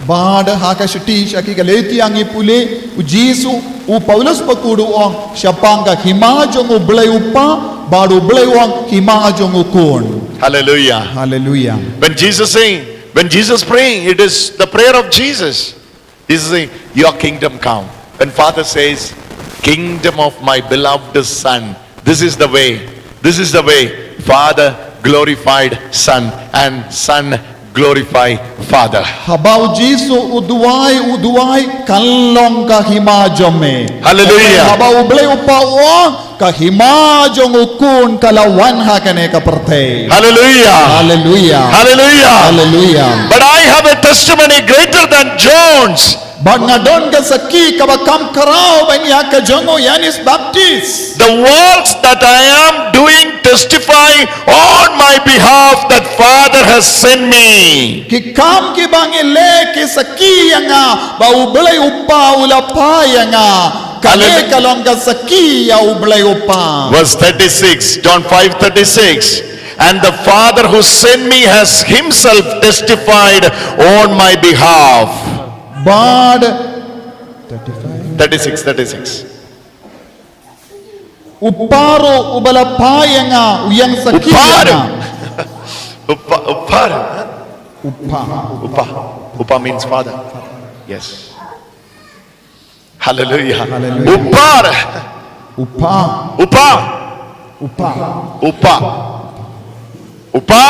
Bad haka shiti shaki kaleti angi pule u Jisu u Paulus pakudu ong shapanga hima jong ubale upa bad ubale ong hima jong ukon. Hallelujah. Hallelujah. When Jesus praying, it is the prayer of Jesus. Jesus is saying, your kingdom come. When Father says, kingdom of my beloved Son, this is the way. This is the way. Father glorified Son and Son glorify Father. Habau Jisu uduai kalong kahima jome. Hallelujah. Habau ubale upa ong kahima jong ukun kalawan hakane kaperte. Hallelujah. Hallelujah. Hallelujah. Hallelujah. But I have a testimony greater than John's. Bad ngadon ka saki kabakam karao banya ka jongo Yanis Baptist. The works that I am doing testify on my behalf that Father has sent me. Ki kam ki bangile ki saki yanga ba ublay upa ulapa yanga kale kalong ka saki ya ublay upa. Verse 36, John 5:36. And the Father who sent me has himself testified on my behalf. Bad 36. uparo ubalapa yanga uyang saki yanga. Upa means Father. Yes. Hallelujah. Hallelujah. Uppar. Upa. Upa. Upa. Upa. Upa.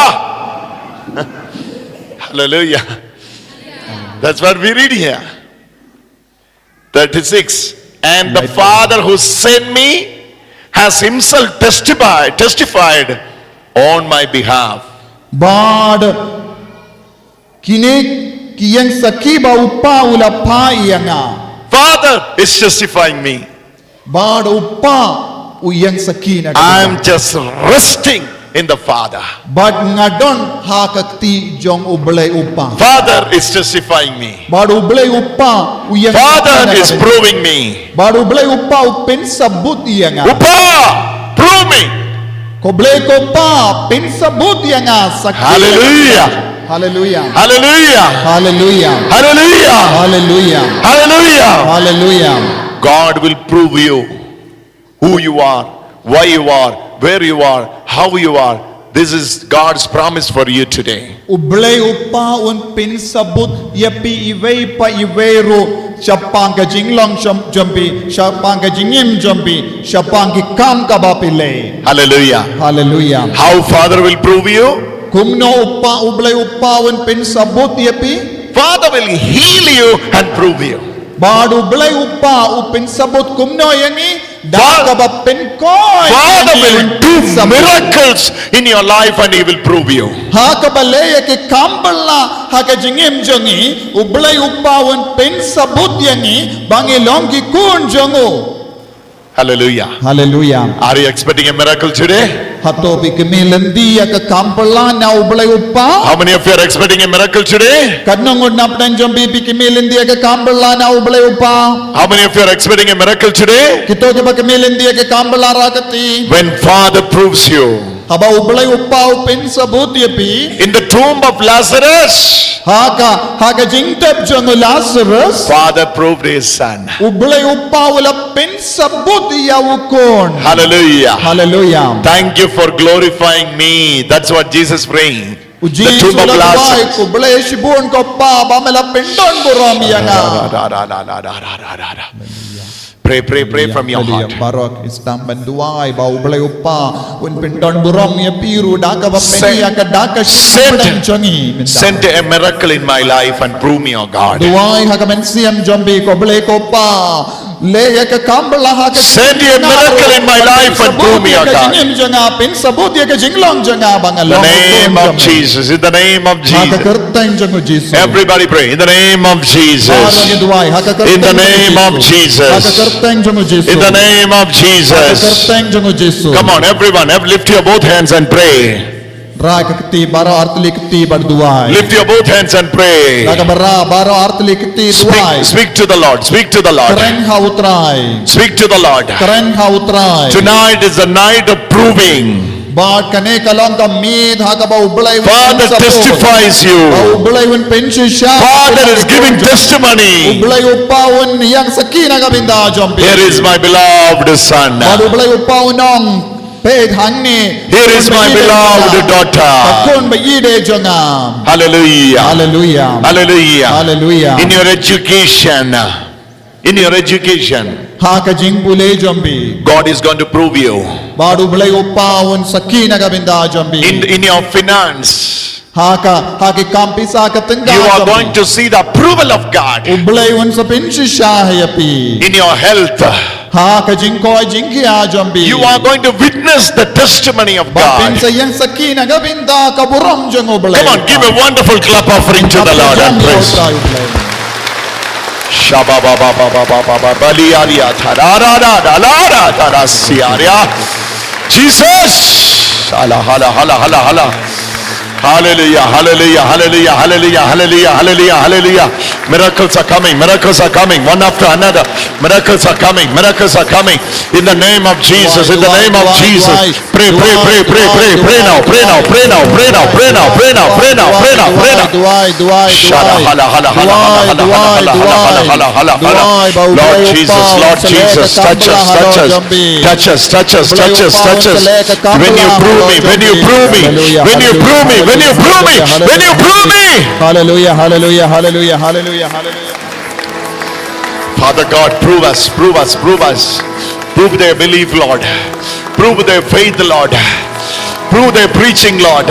Hallelujah. That's what we read here. 36. And the Father who sent me has himself testified on my behalf. Bad kini kiyang sakiba upa ulapa iyanga. Father is testifying me. Bad upa uyang sakina. I'm just resting in the Father. Bad ngadon hakakti jong ublay upa. Father is testifying me. Bad ublay upa uyang. Father is proving me. Bad ublay upa upin sabut iyanga. Upa, prove me. Koblay ko pa pin sabut iyanga sakina. Hallelujah. Hallelujah. Hallelujah. Hallelujah. Hallelujah. Hallelujah. Hallelujah. Hallelujah. God will prove you who you are, why you are, where you are, how you are. This is God's promise for you today. Ublay upa un pin sabut yapi iway pa iwayro siapang ka jinglong jambi siapang ka jingim jambi siapang ki kam ka bapile. Hallelujah. Hallelujah. How Father will prove you? Kumno upa ublay upa un pin sabut yapi Father will heal you and prove you. bad ublay upa upin sabut kumno yangi daga ba Pynkoit. Father will do miracles in your life and He will prove you. Ha ka balaya ke kambala ha ka jingim jongi ublay upa un pin sabut yangi bangilong ki kun jongo. Hallelujah. Hallelujah. Are you expecting a miracle today? Hato bikimilendi ka kampala na ublay upa. How many of you are expecting a miracle today? Kadnong nap dan jombi bikimilendi ka kampala na ublay upa. How many of you are expecting a miracle today? Kito ke bakimilendi ka kampala rakati. When Father proves you. Haba ublay upa upin sabut yapi. In the tomb of Lazarus, Haka jingtep jong Lazarus. Father proved His Son. Ublay upa wala pin sabut yawukon. Hallelujah. Hallelujah. Thank you for glorifying me. That's what Jesus praying. Uji The tomb of sulat Lazarus. baik ublay shibun ko pa bamela pindon buram yanga. Pray from your heart. Barok istam banduai bau ublay upa un pindon buram ya piru daka bapeni aka daka shibun jongi. Send a miracle in my life and prove me, oh God. Duai haka mensiam jombi ko ublay ko pa. Le ka kambala haka Send a miracle in my life and prove me, oh God. Jingim jonga pin sabut ya ka jinglong jonga In the name of Jesus. In the name of Haka Jesus. kerteng jongo Jesus. Everybody pray. In the name of Jesus. In the name of Jesus. In the name of Jesus. Come on, everyone. Lift your both hands and pray. Lift your both hands and pray. Speak to the Lord. Speak to the Lord. Speak to the Lord. Tonight is the night of proving. Father testifies you. Father is giving testimony. Here is my beloved son. Here is my beloved daughter. Hallelujah. Hallelujah. Hallelujah. Hallelujah. In your education. God is going to prove you. In your finance, you are going to see the approval of God. In your health, you are going to witness the testimony of God. Come on, give a wonderful clap offering to the Lord and praise. Jesus. Hallelujah, hallelujah, hallelujah, hallelujah, hallelujah, hallelujah, hallelujah. Miracles are coming, miracles are coming, one after another. Miracles are coming, miracles are coming. In the name of Jesus, in the name of Jesus. Pray, pray, pray, pray, pray, pray now, pray now, pray now, pray now, pray now, pray now, pray now, pray now, pray now. Shala, hala, hala, hala, hala, hala, hala, hala, hala, hala, hala. Lord Jesus, Lord Jesus, touch us, touch us, touch us, touch us, touch us, touch us. When you prove me, when you prove me, when you prove me, when you prove me, when you prove me. Hallelujah, hallelujah, hallelujah, hallelujah, hallelujah. Father God, prove us, prove us, prove us. Prove their belief, Lord. Prove their faith, Lord. Prove their preaching, Lord.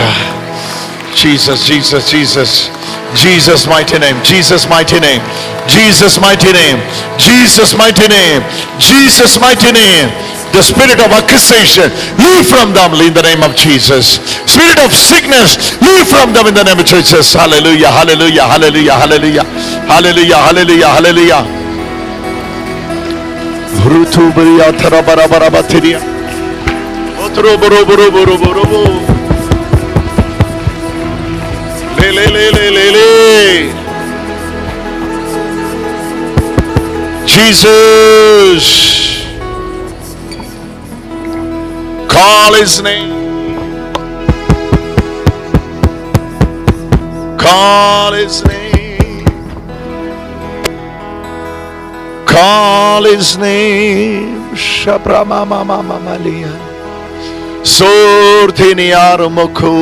Jesus, Jesus, Jesus. Jesus' mighty name, Jesus' mighty name, Jesus' mighty name, Jesus' mighty name, Jesus' mighty name. The spirit of accusation, leave from them in the name of Jesus. Spirit of sickness, leave from them in the name of Jesus. Hallelujah, hallelujah, hallelujah, hallelujah, hallelujah, hallelujah, hallelujah. Rutubriya tarabarabarabatiriya. Otroboroboroboroborobo. Le le le le le le. Jesus. Call his name. Call his name. Call his name. Shapramamamamalia. Sortiniarmoko.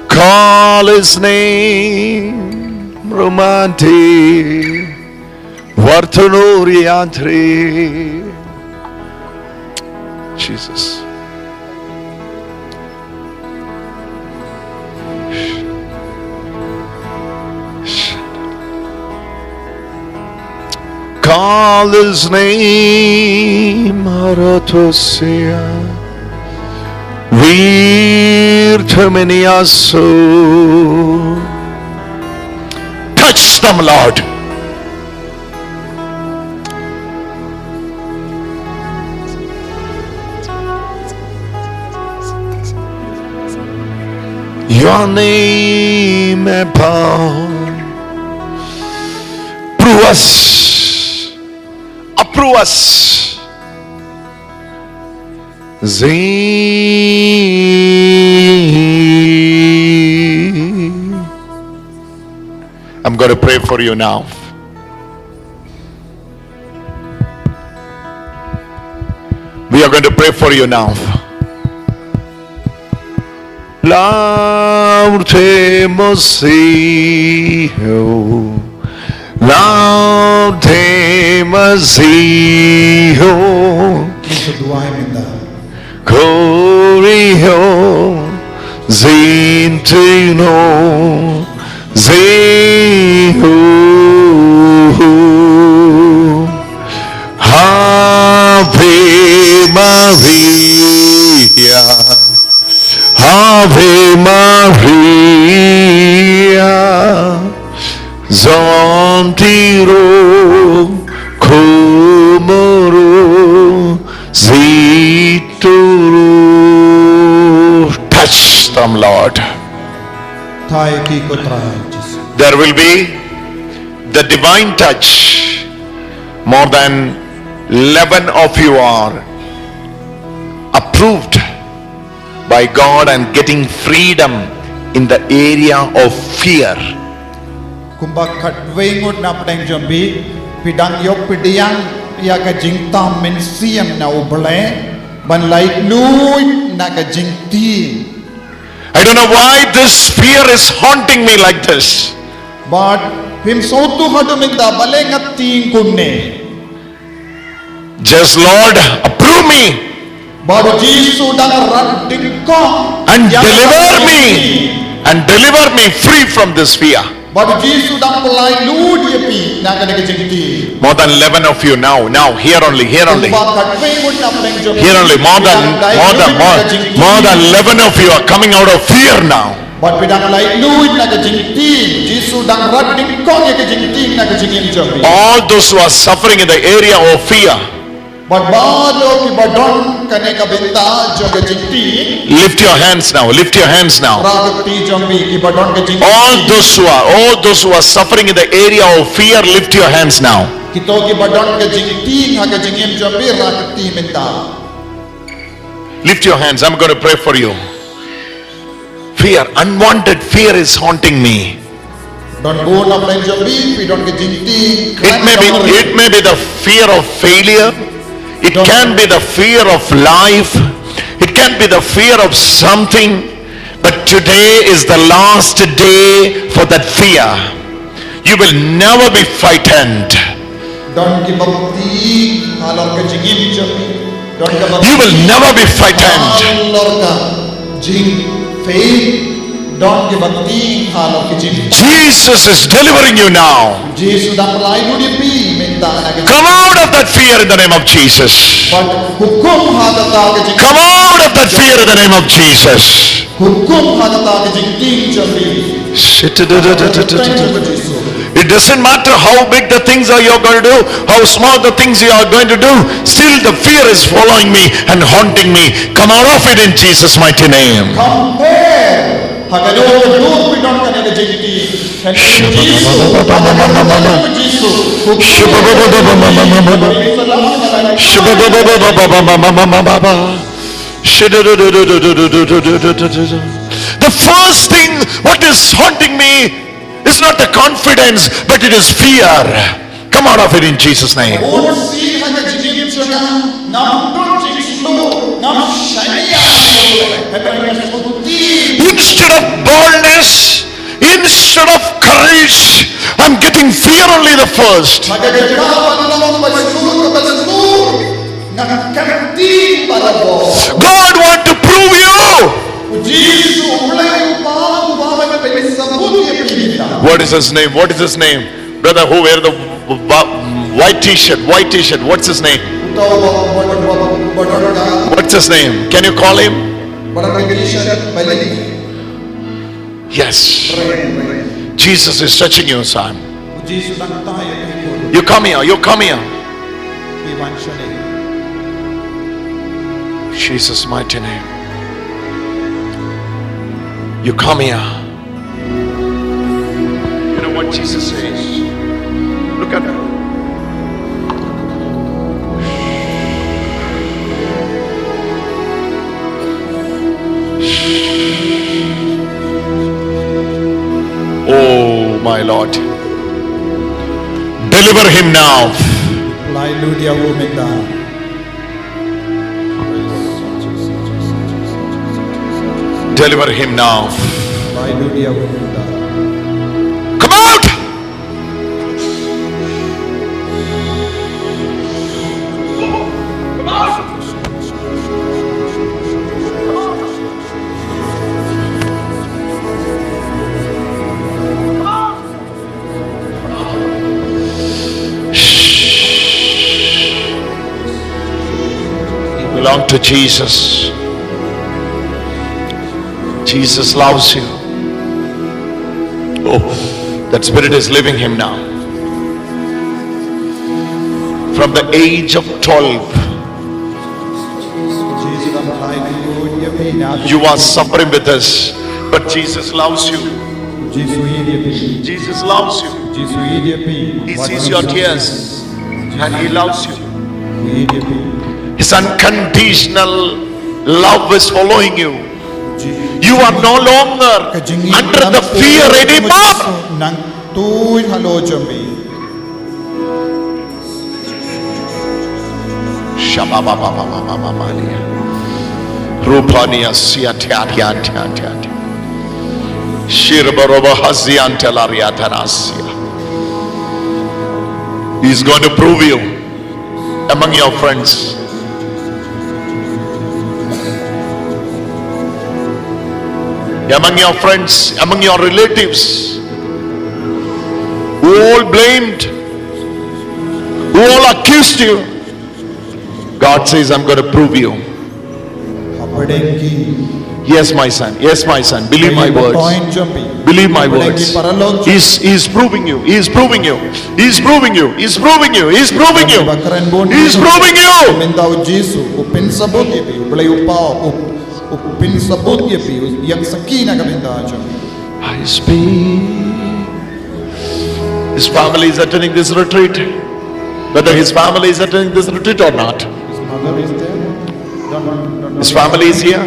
Call his name. Romante. Vartanoriantre. Jesus. Call his name, Aratosia. Virtaminiaso. Touch them, Lord. Your name above. Prove us. Approve us. I'm going to pray for you now. We are going to pray for you now. Laudemos Hijo, laudemos Hijo, Jingduwai minda. Glorio, Zintino, Ziho, Ave Maria. Ave Maria, Zontiro, Komoro, Zituru. Touch them, Lord. There will be the divine touch. More than 11 of you are approved by God and getting freedom in the area of fear. Kumba katwengut na pdeng jombi pidang yok pidiang ya ka jingtam men siam na uble ban like lui na ka jingti. I don't know why this fear is haunting me like this. But him sotu hadu minda balengat ting kunne. Just Lord, approve me. Baru Jisu dan radikko And deliver me free from this fear. Baru Jisu dan pelai lu dia pi nak kena kejengti. More than 11 of you now, here only. Here only, more than 11 of you are coming out of fear now. But bidang lai lu nak kejengti. Jisu dan radikko ya kejengti nak kejengin jombi. All those who are suffering in the area of fear, But bado ki badon kane ka benta jo kejengti. lift your hands now. Lift your hands now. Rakti jombi ki badon kejengti. All those who are suffering in the area of fear, lift your hands now. Kito ki badon kejengti ha kejengin jombi rakti menta. Lift your hands. I'm going to pray for you. Fear, unwanted fear is haunting me. Don't go na plan jombi pi don kejengti. It may be the fear of failure. It can be the fear of life. It can be the fear of something. But today is the last day for that fear. You will never be frightened. Don't give up the halor ka jingim jami. Don't give up. You will never be frightened. Halor ka jing faith. Don't give up the halor ka jing. Jesus is delivering you now. Jesus dah melayu dia pi minta nak Come out of that fear in the name of Jesus. hukum hadata ka jing. Come out of that fear in the name of Jesus. Hukum hadata ka jing ting jami. It doesn't matter how big the things are you're going to do, how small the things you are going to do, still the fear is following me and haunting me. Come out of it in Jesus' mighty name. Compare. Hagado dud pidon ka na jing ting. And the first thing what is haunting me is not the confidence, but it is fear. Come out of it in Jesus' name. Instead of boldness, instead of courage, I'm getting fear only the first. God want to prove you. What is his name? What is his name? Brother who wear the white t-shirt, what's his name? What's his name? Can you call him? Yes. Jesus is touching you, son. You come here, you come here. Jesus' mighty name. You come here. You know what Jesus says? Look at that. Oh my Lord. Deliver him now. Deliver him now. Come out. Belong to Jesus. Jesus loves you. Oh, that spirit is living him now. From the age of 12, you are suffering with us, but Jesus loves you. Jesus loves you. He sees your tears and he loves you. His unconditional love is following you. You are no longer under the fear anymore. He's going to prove you among your friends. Among your friends, among your relatives, who all blamed, who all accused you, God says, I'm going to prove you. Yes, my son, believe my words. Believe my words. He's proving you. He's proving you. He's proving you. He's proving you. He's proving you. He's proving you. I speak. His family is attending this retreat. Whether his family is attending this retreat or not. His family is here.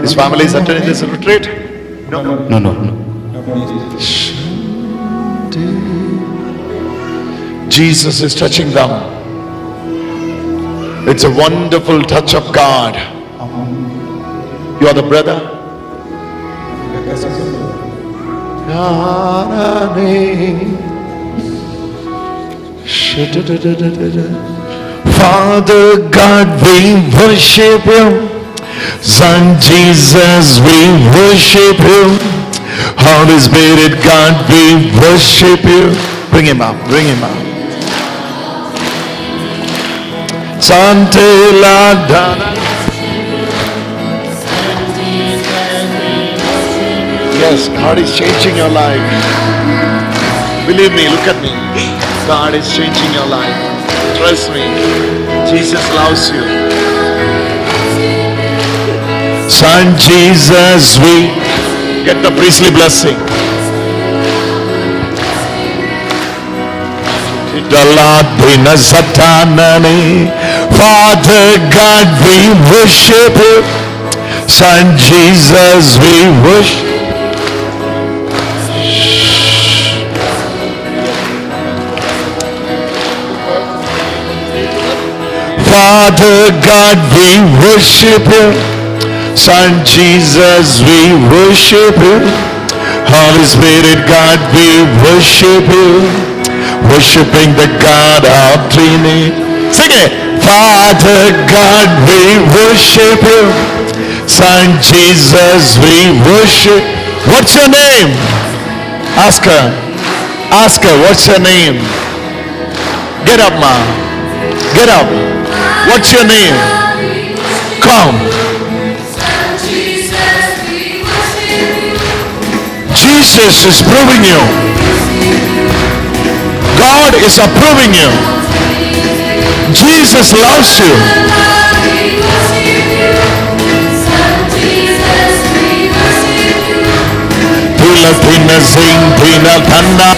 His family is attending this retreat. No. Jesus is touching them. It's a wonderful touch of God. You are the brother. Father God, we worship you. Son Jesus, we worship you. Holy Spirit, God, we worship you. Bring him up, bring him up. Sante la dana. Yes, God is changing your life. Believe me, look at me. God is changing your life. Trust me. Jesus loves you. Son Jesus, we get the priestly blessing. Father God, we worship you. Son Jesus, we worship. Father God, we worship you. Son Jesus, we worship you. Holy Spirit, God, we worship you. Worshiping the God of Trinity. Sing it. Father God, we worship you. Son Jesus, we worship. What's your name? Ask her. Ask her, what's your name? Get up, ma. Get up. What's your name? Come. Jesus is proving you. God is approving you. Jesus loves you. Tula tina zing tina tanda.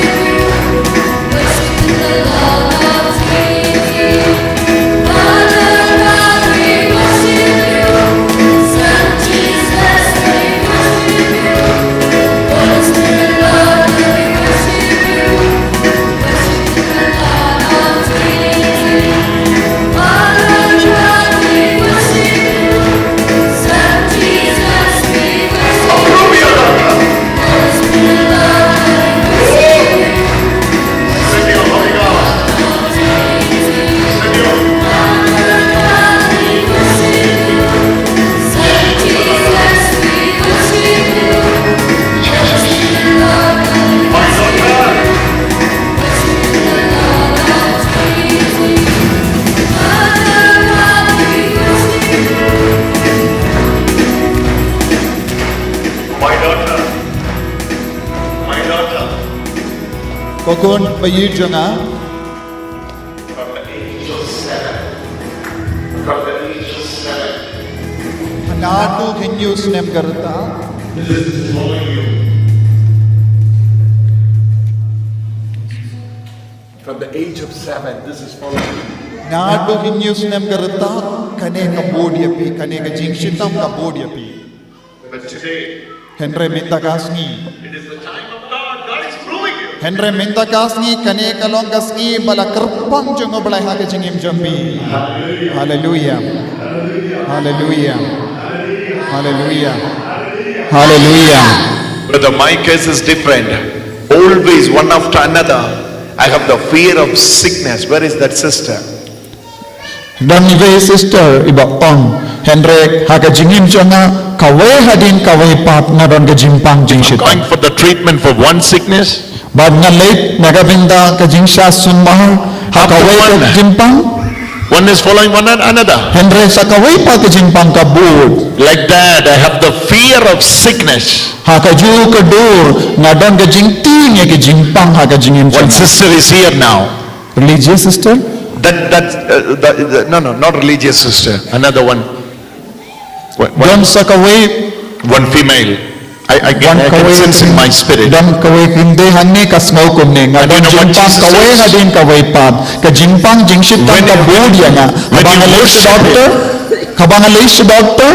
Kokun bayi janga. From the age of 7. From the age of 7. Anadu kinyu snem karta. This is following you. From the age of 7, this is following you. Nadu kinyu snem karta. Kane ka bodya pi, kane ka jingshitam ka bodya pi. But today, Henry mintakasni. it is the time of God. God is proving you. Henry mintakasni kane ka longasni bala Kyrpang jungo balai ha ka jingim jambi. Hallelujah. Hallelujah. Hallelujah. Hallelujah. Brother, my case is different. Always one after another, I have the fear of sickness. Where is that sister? Dan ibe sister iba on Henry ha ka jingim jonga kawai hadin kawai pap ngadon ka jimpang jingshit. Going for the treatment for one sickness. Bad nga late nagabinda ka jingsha sunmahal ha kawai ka jimpang. One is following one another. Henry sa kawai pa ka jimpang ka bud. Like that, I have the fear of sickness. Ha ka ju ka dur ngadon ka jingting ka jimpang ha ka jingim One jonga. sister is here now. Religious sister? No, not religious sister. Another one. Don sa kawai One female. I can kawai sense in my spirit. Don kawai hindi hanni kasngaw kunne nga And you don know what jimpang Jesus kawai says? hadin kawai pap ka jimpang jingshit When ka you- bud ya nga. when Habang you alay sa worship doctor, habang alay sa doctor,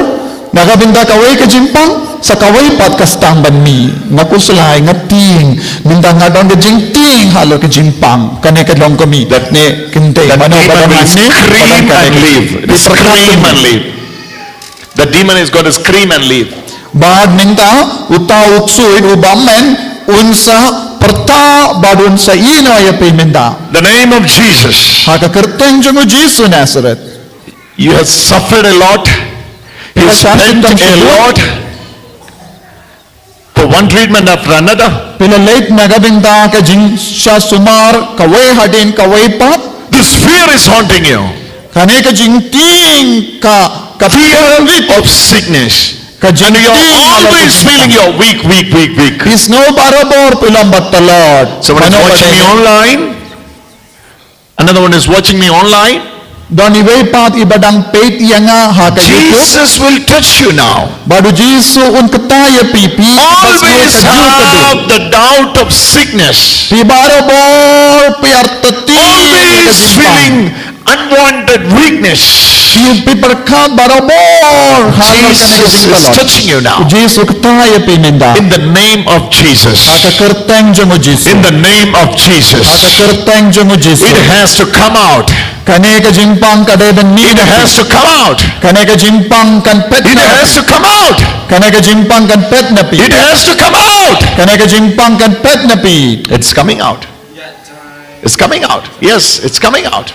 nagabinda kawai ka jimpang sa kawai pat kastang banmi nga kusulay nga ting binda nga don ka jingting halo ka jimpang kane ka long kami That- ne kinte The mano demon ba will scream and leave. Scream and leave. The demon is going to scream and leave. Bad minta uta utsuid ubam men unsa perta badun sa ino ay piminda. The name of Jesus. Haka kerteng jungo Jesu Nazareth. You have suffered a lot. You Ika spent sakit ang a sulod. lot for one treatment after another. Pila late na gabinda ka jing siya sumar kaway hadin kaway pat. This fear is haunting you. Kani ka jing ting ka Fear of sickness. ka And jing you're ting always feeling you're weak. Is no barabor pilang batalod. Someone is watching me online. Another one is watching me online. Don iway pat ibadang peit iya nga ha ka YouTube. Jesus will touch you now. Badu Jesu un kataya pipi. Always have the doubt of sickness. Pi barabor piartati. Always feeling unwanted weakness. Yung piperkat barabor. Jesus is touching you now. Jesu kataya piminda. In the name of Jesus. Haka kerteng jungo Jesu. In the name of Jesus. Haka kerteng jungo Jesu. It has to come out. Kane ka jimpang kadeben ni. It has to come out. Kane ka jimpang kan pet It na. has to come out. Kane ka jimpang kan pet na pi. It has to come out. Kane ka jimpang kan pet na pi. It's coming out. It's coming out. Yes, it's coming out.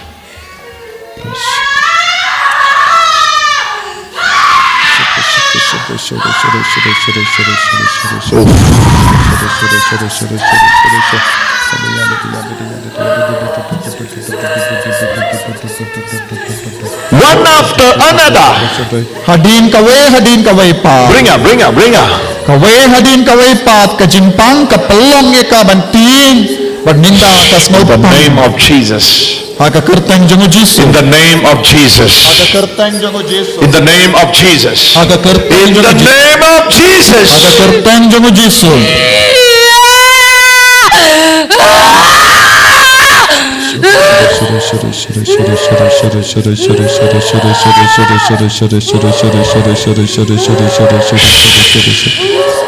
One after another. Hadin kaway pa. Bring her, bring her, bring her. Hadin kaway pat ka jimpang ka pelong ka banting. Pagninda kas In the no name of Jesus. Haka kerteng jungo Jesu. In the name of Jesus. Haka kerteng jungo Jesu. In the name of Jesus. Haka kerteng In jungo the Jesu. name of Haka Jesus. kerteng jungo Jesu.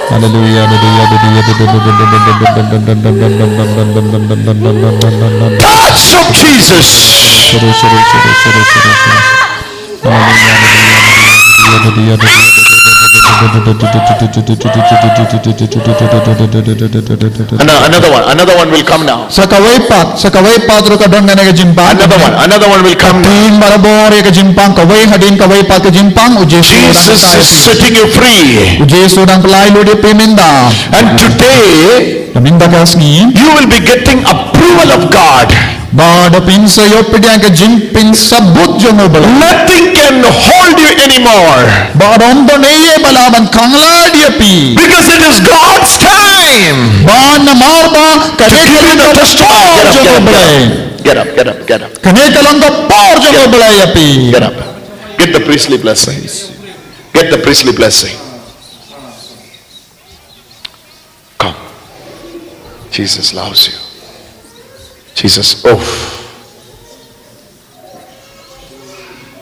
Hallelujah. Touch of Jesus. Another one will come now. Sa kaway pat ro kadon nga nga jimpang. Another one will come now. Tin barabor ka jimpang kaway hadin kaway pat ka jimpang uje Jesus is setting you free. uje sudang pelai lo de piminda. And today Piminda kasni. you will be getting approval of God. Bada pinsa yo pidang ka jimpin sabut jongo bala. Nothing can hold you anymore. Barom to neye balaban kangla dia pi. Because it is God's time. Ba na marba To kane give you the testimony. jongo bala. Get up, get up, get up. Kane kalang ka por jongo bala ya pi. Get up. Get the priestly blessing. Get the priestly blessing. Come. Jesus loves you. Jesus, oh.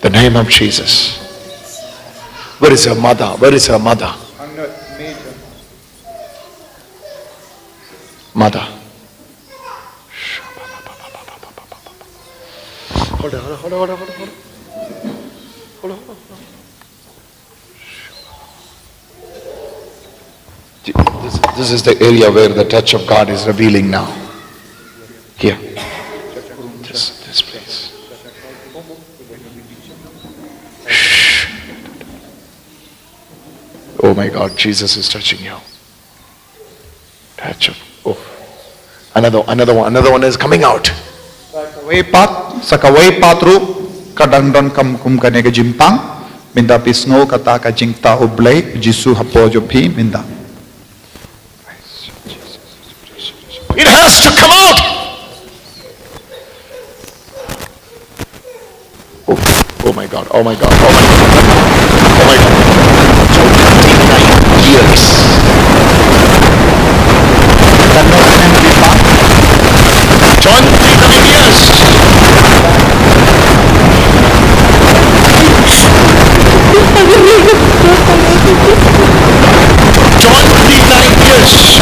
The name of Jesus. Where is her mother? Where is her mother? Mother. Hold on. This is the area where the touch of God is revealing now. Here. This place. Shh. Oh my God, Jesus is touching you. Touch of, oh. Another one is coming out. Sa kaway pat ro kadangdon kam kum kane ka jimpang. Minda pisno kata ka jingta oblay Jesu hapo jo pi minda. It has to come out. Oh my God, oh my God, oh my God, oh my God. 29 years. 29 years.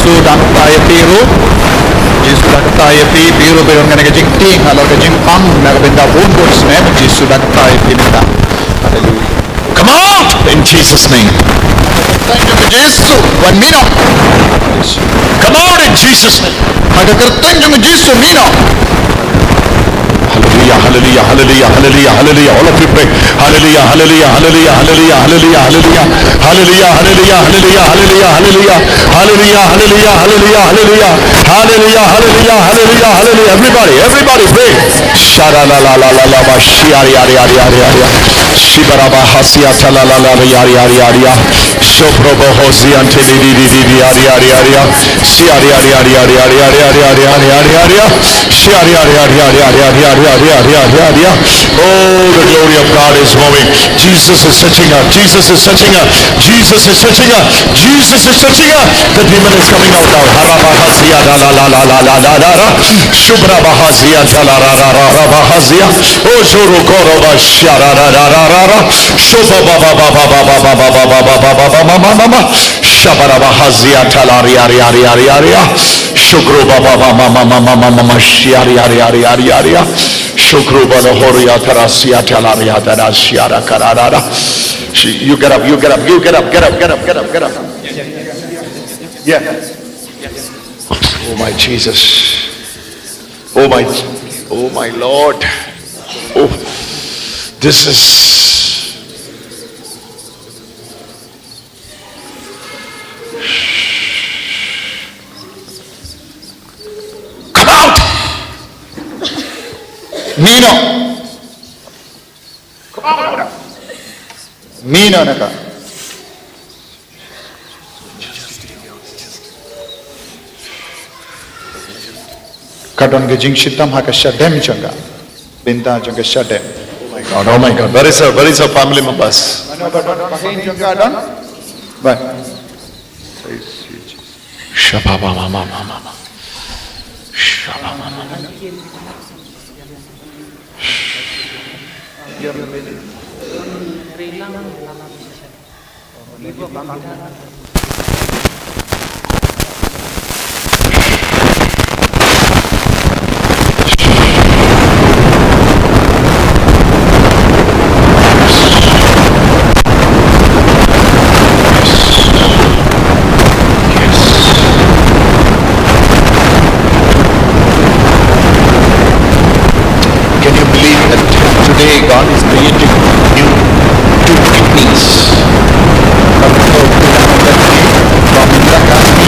Yesu dan tayo biru. Yesu dan tayo biru biru nga nagajingting halaw kajingpang nagabenda bundos na Yesu dan tayo pinita. Hallelujah. Come out in Jesus' name. Thank you Yesu. Wan mino. Come out in Jesus' name. Magagerteng yung Yesu mino. Hallelujah, hallelujah, hallelujah, hallelujah, hallelujah. All of you pray. Hallelujah, hallelujah, hallelujah, hallelujah, hallelujah, hallelujah, hallelujah, hallelujah, hallelujah, hallelujah, hallelujah, hallelujah, hallelujah, hallelujah, hallelujah, hallelujah, hallelujah, hallelujah, hallelujah. Everybody pray. Shara la la la la la ba shiari ari ari ari ari. Shibara ba hasia la la la yari ari ari. Shopro bo hosi ante di di di di ari ari ari. Shiari ari ari ari ari ari ari ari ari ari ari. Shiari ari ari ari ari ari ari. Oh, the glory of God is moving. Jesus is touching her. Jesus is touching her. Jesus is touching her. Jesus is touching her. The demon is coming out now. Harabahazia la la la la la la la la. Shubrabahazia la la la la la bahazia. Oh, Juru Koroba shara la la la la la. Shoba ba ba ba ba ba ba ba ba ba ba ba ba ba ba ba ba ba. Shabarabahazia talari ari ari ari ari. Shukru ba ba ba ma ma ma ma ma ma shiari ari ari ari ari. Shukru ba horia tarasia talaria tarasiara kararara. You get up, you get up, you get up, get up, get up, get up, get up. Yeah. Oh my Jesus. Oh my Lord. Oh, this is. Come out. Mino. Mino naka. Kadon gajing shitam haka shadem changa. Binta changa shadem. Oh my God. Where is her family members? Ano kadon pahin changa don? Ba. Shababa mama mama. Shababa mama. Can you believe that today God is creating new two kidneys? From Indrakasmi,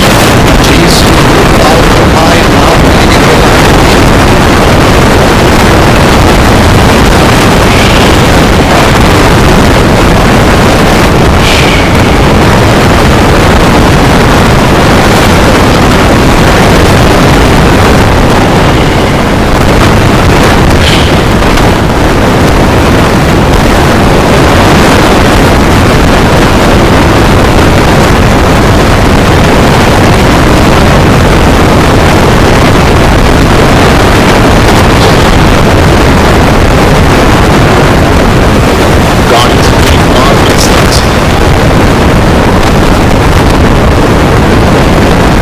Jesus, out of my mouth. God is doing marvelous things.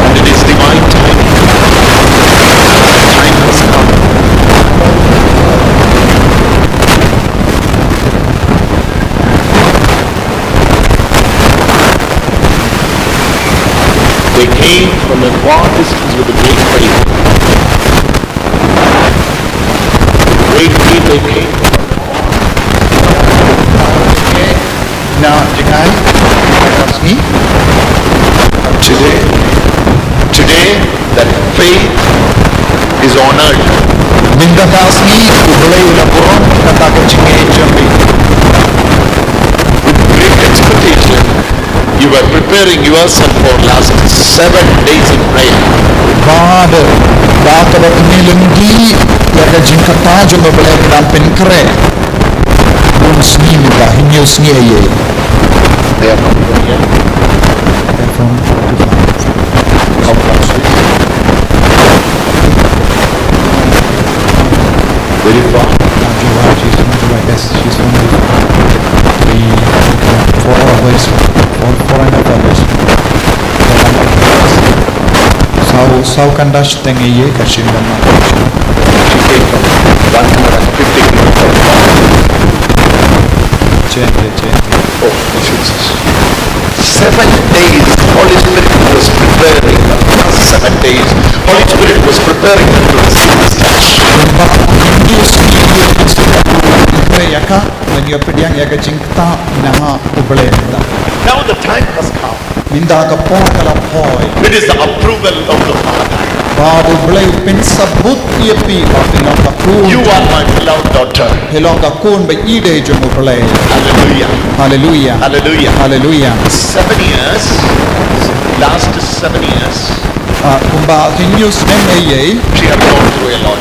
And it is divine time. The time has come. They came from a far distance with a great faith. Great faith they came from. Now, jangan kasmi. Today that faith is honored. Binta kasmi ubulay ulapuron kata kecingnya jambi. With great expectation, you were preparing yourself for last 7 days in prayer. God, data ini lenggi yaga jingkata jumpa belai kedampin kere. Bun sni muka hinyo sni aye. They are from here. From Come from Sweden. Very far. Jingduwai, yes, she's from the 4 hours, 4.5 hours. sau kandash tenge ye kashindan ma. She came from 150 kilometers. Chente. Oh, Jesus. 7 days, Holy Spirit was preparing her. 7 days, Holy Spirit was preparing her to receive this touch. Yaka when you pediang yaka jingta naha ublenda. Now the time has come. Minda ka pon kala poi. It is the approval of the Father. Babu blay pin sabut yepi bapilong ka kun. You are my beloved daughter. Helong ka kun ba ide jomo blay. Hallelujah. Hallelujah. Hallelujah. Hallelujah. 7 years, last 7 years, Kumba hinyus neme she had gone through a lot.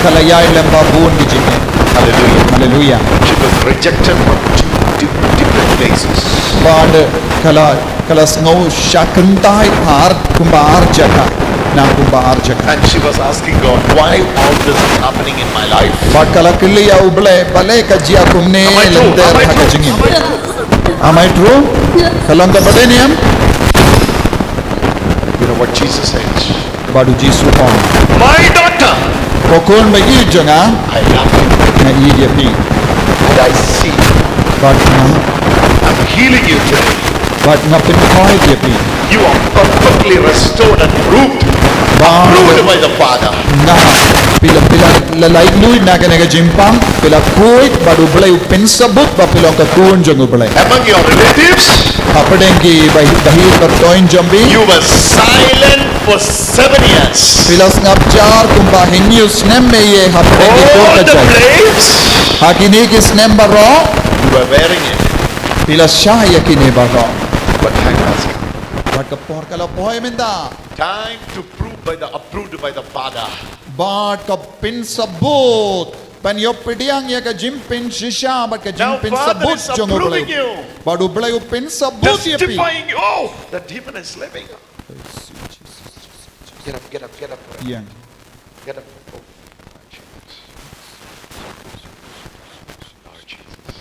kala yai lemba bun dijine. Hallelujah. Hallelujah. She was rejected from different places. Bad kala snow shakantai har kumba arjaka na kumba arjaka. And she was asking God, why all this is happening in my life? Bad kala kiliya uble bale kajia kumne Am I true? lender Am I true? hakajingin. Am I true? Kalanga badeniam? You know what Jesus says? Badu Jisu on. My daughter, Kokon ba ijanga I love you. na idia pi. And I see you. Bad na I'm healing you today. bad na Pynkoit dia pi. You are perfectly restored and proved. Bad Proved by the Father. na pila lalai lui na kena jimpang pila kuit badu blay pin sabut ba pilong ka kun jong blay. Among your relatives, Apadengki dahil bertoin jambi you were silent for 7 years. pilas ngapjar kumba hinyus nemme ye hapadengki All the pokajai plagues, hakini kis nembaro you were wearing it. pilas syahya kini baro But time has come. bad kapor kalau poy minda Time to prove by the approved by the Father. bad ka pin sabut pan yo pediang ya ka jimpin shisha bad ka Now jimpin Father sabut is jong approving blay you. badu blay pin sabut ye pi Testifying, oh, the demon is living. Get up, get up, get up. yang Get up. Oh, Lord Jesus. Lord Jesus.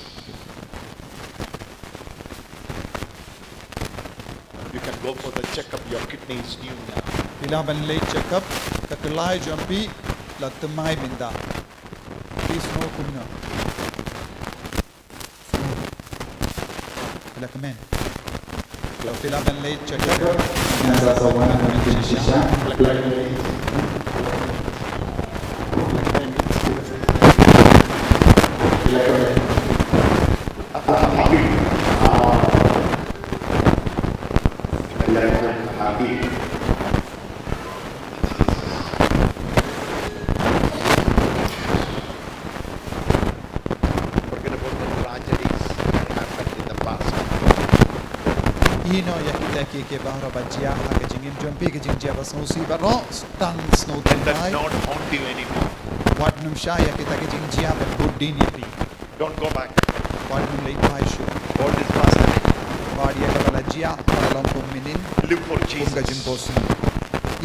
You can go for the checkup. Your kidney is new now. Bila ban lay check up ka kelai jampi la temai minda please no kumna bila kemen kalau bila ban lay check up nasa kawan dengan shisha Forget about the tragedies that happened in the past. ino ya kita ke bahra bajia ha ke jingin jampi ke jingjia bas ngusi baro stan snow Let that tenai not haunt you anymore. wat num sha ya kita ke jingjia ban buddin ya pi Don't go back. wat num lay pai shu All this past happened. wat ya ka bajia dalam peminin Live for kum Jesus. ka jimpos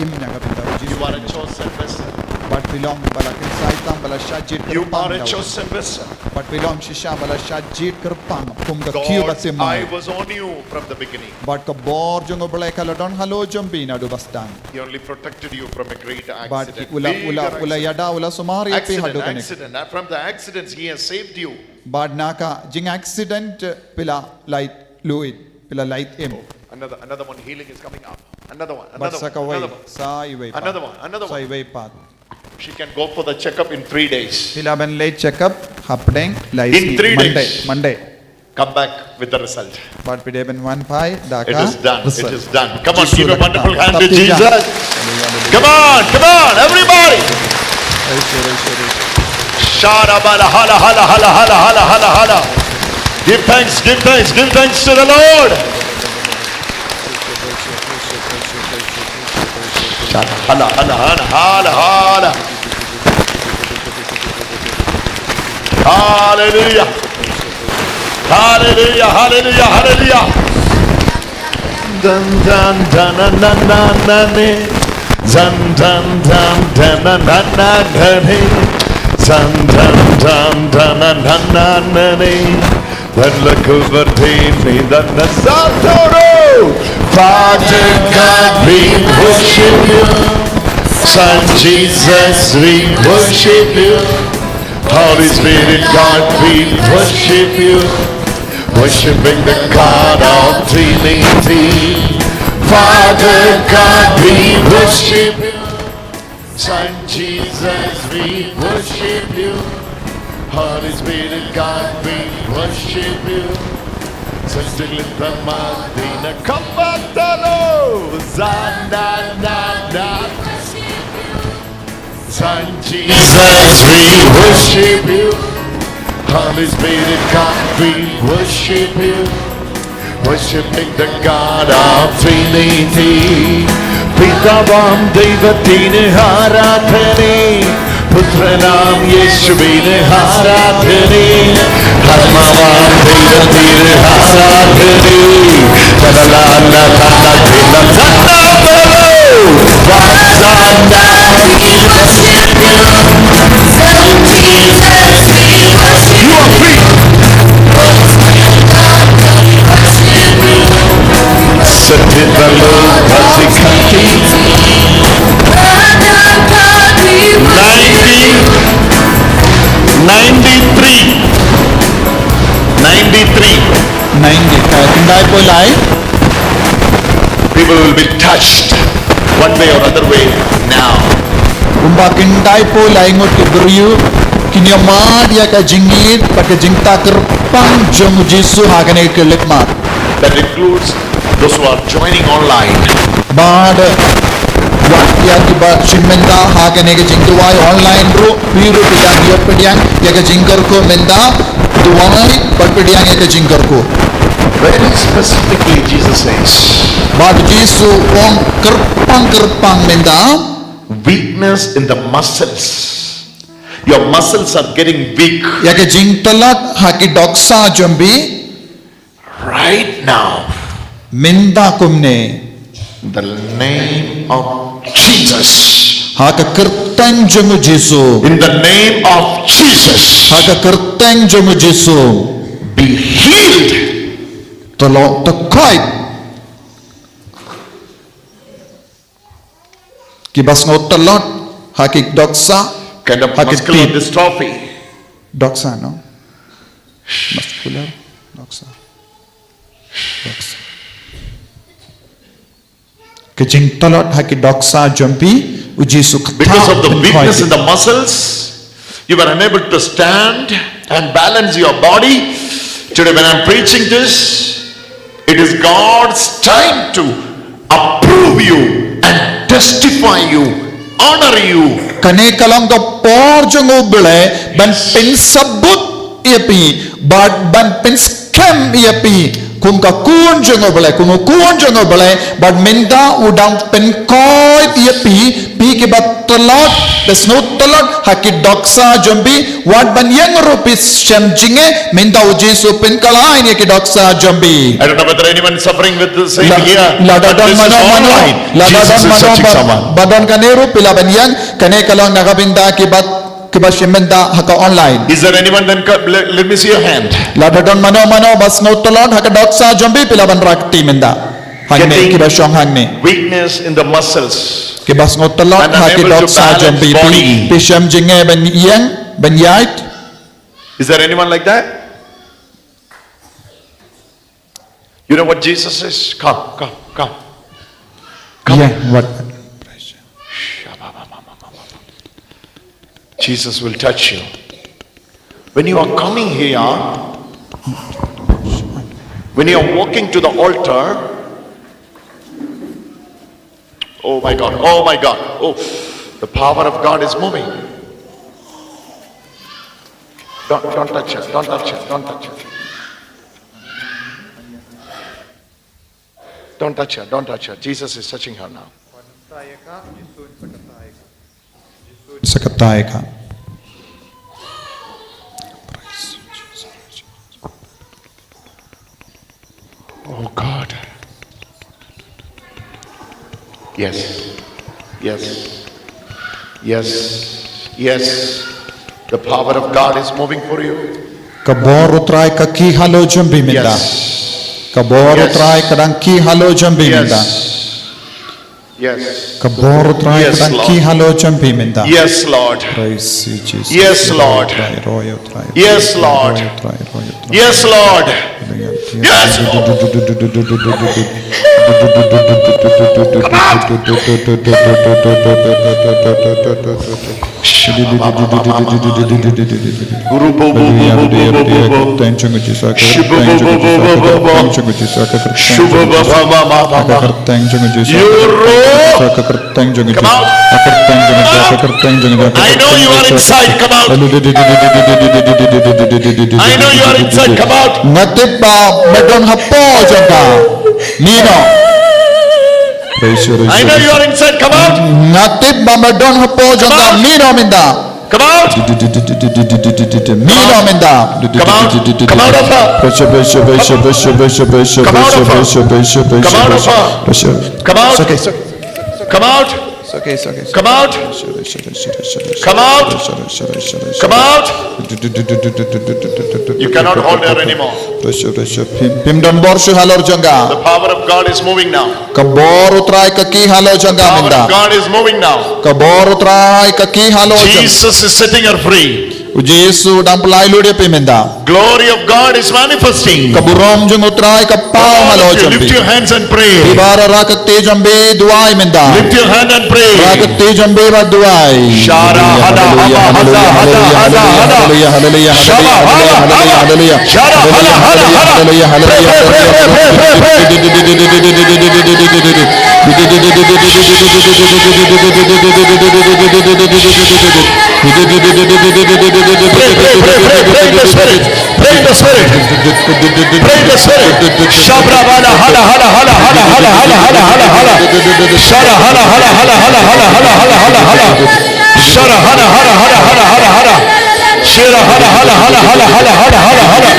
im nya ka pinda You are a chosen vessel. But belong bala kinsaitam bala Sajit You are a Kyrpang. chosen vessel. But belong shisha bala Sajit Kyrpang. Kum ka kiyo God's eye batimai. was on you from the beginning. But ka bor jong bala kaladon halo jombi na do bastang. He only protected you from a great But accident. ula Big ula accident. yada ula sumari api hado kanek. Accident. From the accidents, He has saved you. But naka jing accident pila light fluid pila light im. Another one healing is coming up. Another one. But Another saka one. way Another one. sa iway pa. Another one. Another Sa one. iway pa. She can go for the checkup in 3 days. Pila ban late checkup hapdeng light In 3 days. Monday. Come back with the result. But pide ben one pai daka. It is done. It result. is done. Come on, Jisu give a lakta. wonderful hand to Tapi ja. Jesus. Come on, everybody. Shara bala hala hala hala hala hala hala hala. Give thanks to the Lord. Shara hala hala hala hala hala. Hallelujah. Hallelujah, hallelujah, hallelujah. Dun dun dun dun dun dun dun dun dun dun dun dun dun dun dun dun dun dun dun then look over me then the Satoro Father God we worship you Son Jesus, we worship you. Holy Spirit, God, we worship you. Worshiping the God of Trinity. Father God, we worship you. Son Jesus, we worship you. Holy Spirit, God, we worship you. Sajit Madina Kampatalo Zanana. Son Jesus, we worship you. Holy Spirit, God, we worship you. Worshiping the God of Trinity. Pitavam Devatine Haratane. Putranam Yeshuvine Haratane. Harmavam Devatine Haratane. Tadalana Tanakila Tanapalo. Vasana. You are free. Satitalo Vasikati 90 Kyrpang po lai. People will be touched one way or other way now. Umba kindai po lai ngot kiburiu kinyamad ya ka jingit pakai jingta Kyrpang jong Jisu hagane kelekmat. That includes those who are joining online. Bad wakya tiba chimenda hagane ke Jingduwai online ru biru pidang yo pidang ya ke jingkar ko menda duwai pat pidang ya ke jingkar ko. Very specifically Jesus says, Bad Jisu ong Kyrpang menda weakness in the muscles. Your muscles are getting weak ya ke jingtalat haki doksa jombi right now. Menda kumne In the name of Jesus. haka Kyrpang jong Jisu In the name of Jesus. haka Kyrpang jong Jisu Be healed. tolong tekait kibas ngotelot haki doksa Kind of haki muscular tit dystrophy. doksa no muscular doksa kejing tolot haki doksa jompi uji sukta Because of the weakness in the muscles, you were unable to stand and balance your body. Today when I'm preaching this, it is God's time to approve you and testify you, honor you. kane kalang do por jongo bele ban pin sabut iapi bad ban pin scam iapi kum ka kun jongo bele bad minda udang Pynkoit iapi pi ke bat tolot besno tolot haki doksa jombi wat ban yang rupis syam jinge minda uji su pin kala ini ke doksa jombi I don't know whether anyone is suffering with the same here. lada but don this is mano online. Jesus is touching someone. badon kaneru pila ban yang kane kalang nakabinda ke bat syamenda haka online Is there anyone then? Let me see your hand. lada don mano bas no tolon haka doksa jombi pila ban rakti menda hangne Getting ke basyong hangne weakness in the muscles. ke bas no tolon And haki unable to doksa balance jombi body. pi syam jinge ban yang ban yait Is there anyone like that? You know what Jesus says? Come. Come. yeah what Jesus will touch you. When you are coming here, when you are walking to the altar, oh my God, oh, the power of God is moving. Don't touch her, don't touch her, don't touch her. Don't touch her, don't touch her. Jesus is touching her now. sakatay ka Oh God. Yes. The power of God is moving for you. kaboro try ka ki halo jombi menda Yes. kaboro Yes. try kadang ki halo jombi menda Yes. Yes. Kaborotrai Yes, kadang Lord. ki halo champi minda. Yes, Lord. Praise you, Jesus. Yes, Lord. Yes, Lord. Yes, Lord. Yes, I know you are inside. Come out. I know you are inside. Come out. Ngatipa madon hapo janga. Nino. I know you are inside. Come out. Ngatipa madon hapo janga. Nino minda. Come out. Nino minda. Come out. Come out of her. Come out of her. Come out. Come out. Come out. Come out. Come out. You cannot hold her anymore. Pimdon borshu halor janga. The power of God is moving now. Kabor utrai kaki halo The janga power minda. of God is moving now. Kabor utrai kaki halo janga. Jesus is setting her free. Jesu dan pelai ludia piminda. Glory of God is manifesting. Kaburom jung utrai kapau halo Lift jambi. your hands and pray. Ibara rakat te jambe duai minda. Lift your hand and pray. Rakat te jambe ba duai. Shara hada hada hada hada hada hada. Hallelujah, hallelujah, Shara hallelujah, hada hada. hallelujah. Shara hada hada hada. Hallelujah, hallelujah, Pray in the spirit. Pray in the spirit. Pray in the spirit. Shabra hada hada hada hada hada hada hada hada hada. Shara hada hada hada hada hada hada hada hada hada. Shara hada hada hada hada hada hada. Shara hada hada hada hada hada hada hada hada.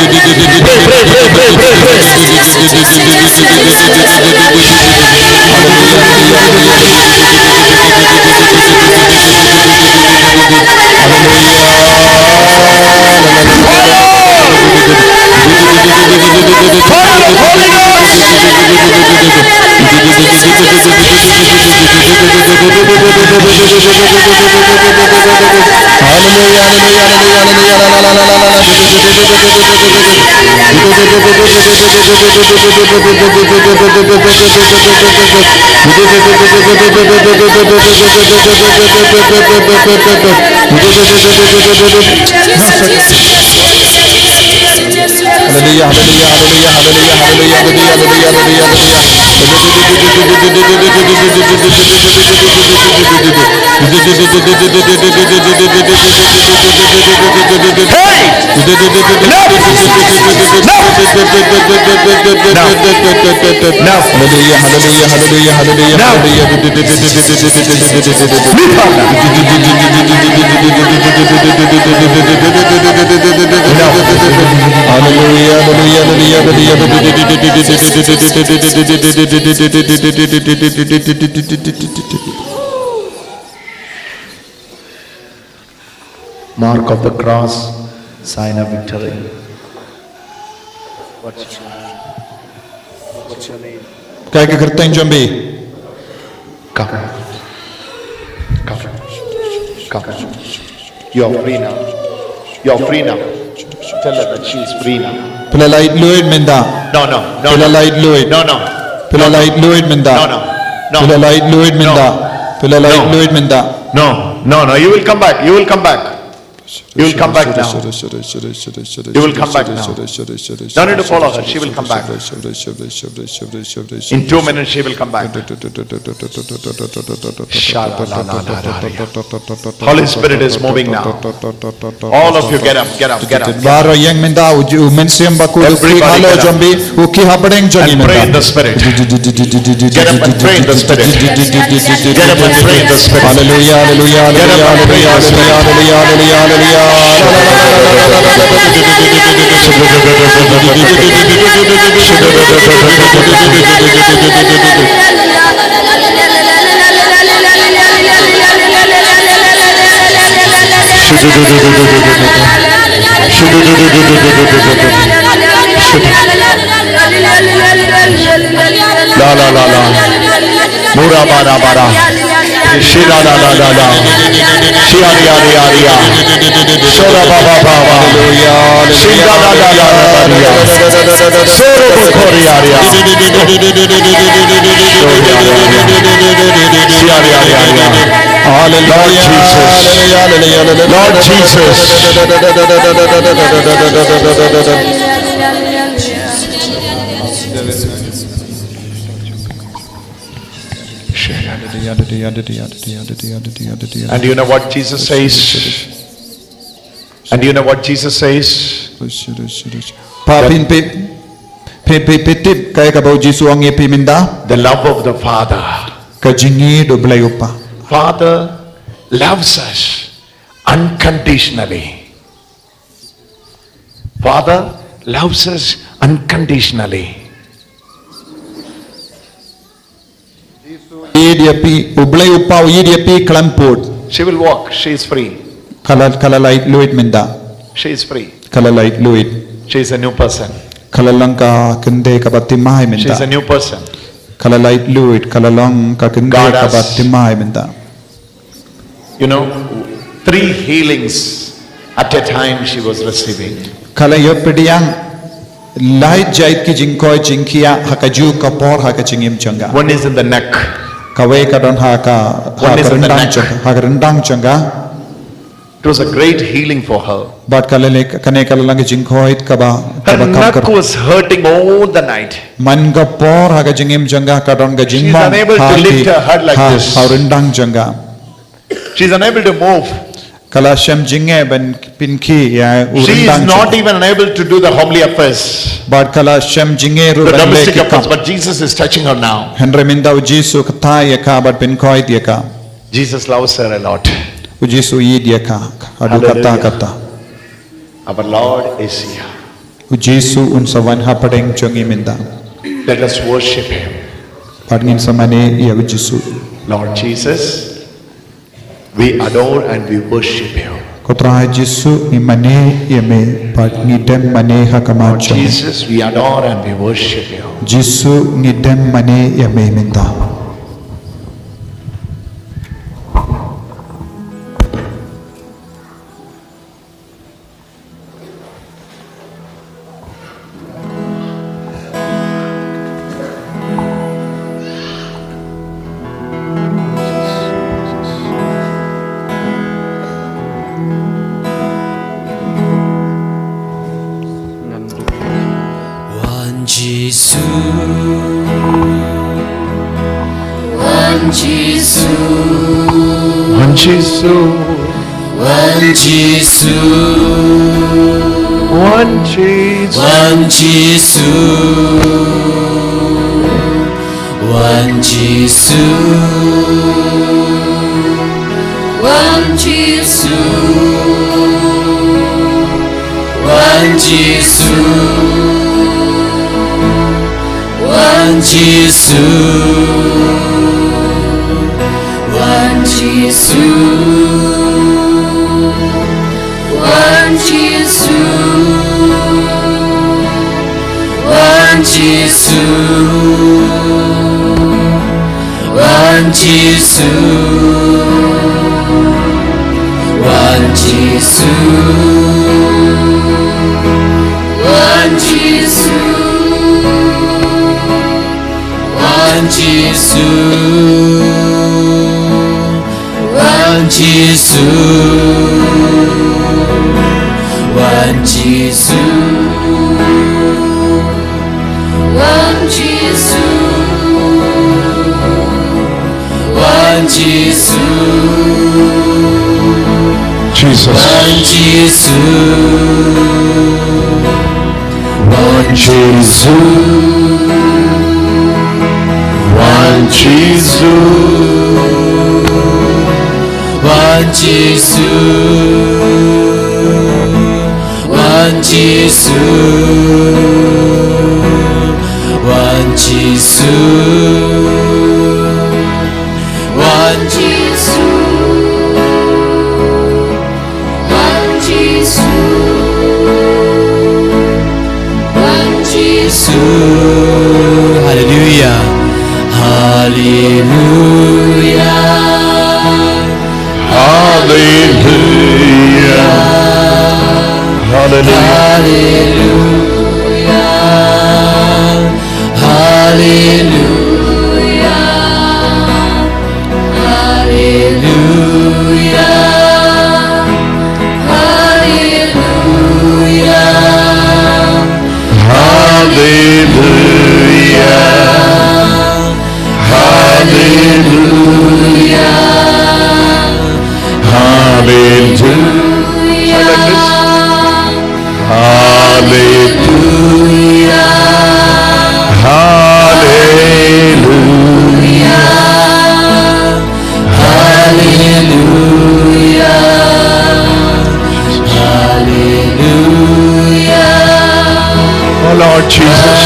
Pray pray pray pray pray hallelujah, hallelujah, Mark of the cross, sign of victory. Kijk ik er ten jambe. Come. Come. Come. You are free now. You are free now. Tell her that she is free now. Pela light Lloyd minda. No, no, no. Pela no. light Lloyd. No, no. Pela light Lloyd minda. No, no. No. Pela light Lloyd minda. Pela light No. Lloyd minda. No, no, no. You will come back. You will come back. You will come back now. You will come back now. Don't need to follow her. She will come back. In 2 minutes she will come back. Holy Spirit is moving now. All of you get up, get up, get up. Baro yang minda uju mensiam baku Everybody uki halo get up. jambi uki habadeng jangi And pray in minda. the Spirit. Get up and pray in the Spirit. Get up and pray in the Spirit. Hallelujah, hallelujah, Get up hallelujah, and pray in the hallelujah, Spirit. hallelujah, Mura bara bara. Shira da da da da. Shia ria ria ria. Shora ba ba ba ba. Shira da da da da ria. Soro bokori ria. Shia ria ria ria. Lord Jesus. Lord Jesus. And you know what Jesus says? And you know what Jesus says? Papin tip kaya ka ba Jisu ang ipiminda? The love of the Father. Kajingi do blayupa. Father loves us unconditionally. Father loves us unconditionally. Idyapi ublayupa idyapi klampot. She will walk. She is free. Kalalay luit minda. She is free. Kalalay luit. She is a new person. Kalalang ka kende kabatimay She minda. is a new person. Kalalay luit kalalang ka kende God has- kabatimay minda. You know, 3 healings at a time she was receiving. Kalayot pediyang light jait ki jingkoy jingkia hakaju kapor hakachingim changa. One is in the neck. Kawe kadon haka One is in the hakarendang neck. changa hakarendang changa. It was a great healing for her. But kalale kane kalalang jingkoy kaba Her kaba neck kam was hurting all the night. man ka por hakachingim changa kadon ka She is jingmang unable to lift her head like this. hakarendang changa. She is unable to move. Kala shem jinge ben pinki ya She is urendang not changa. even unable to do the homely affairs, But kala shem jinge ru the ben domestic le affairs. ki But Jesus is touching her now. Henry minda ujisu kata ya ka but Pynkoit ya ka. Jesus loves her a lot. Ujisu yid ya ka. Adu kata Hallelujah. kata. Our Lord is here. Ujisu unsawan hapadeng chongi minda. Let us worship Him. Padngin samane ya ujisu. Lord Jesus, we adore and we worship You. Kotra jisu imane ya me pad ngidem mane hakama Lord chongi. Jesus, we adore and we worship You. Jisu ngidem mane ya me minda. One Jesus, One Jesus, One Jesus, one Jesus, One Jesus, one Jesus, one Jesus, One Jesus, one Jesus, one Jesus, One Jesus, One Jesus, one Jesus, one Jesus, one Jesus, One Jesus, one Jesus, one Jesus, one Jesus, One Jesus, one Jesus, Jesus, one Jesus, One Jesus, One Jesus, one Jesus, one Jesus, one Jesus, one Jesus, One Jesus, One Jesus, Hallelujah, Oh Lord Jesus.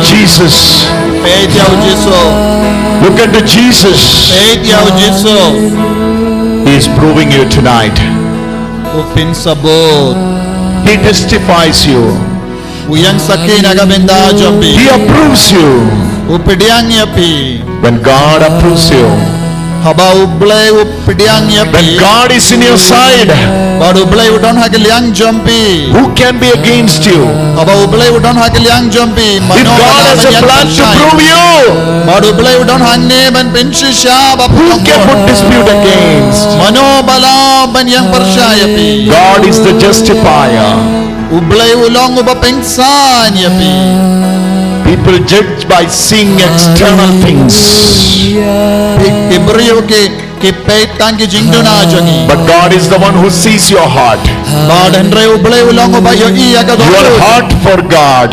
Jesus. Look unto Jesus. He is proving you tonight. He testifies you. He approves you. When God approves you, when God is in your side, who can be against you? If God has a plan to prove you, who can put dispute against? God is the justifier. People judge by seeing external things. But God is the one who sees your heart. Your heart for God.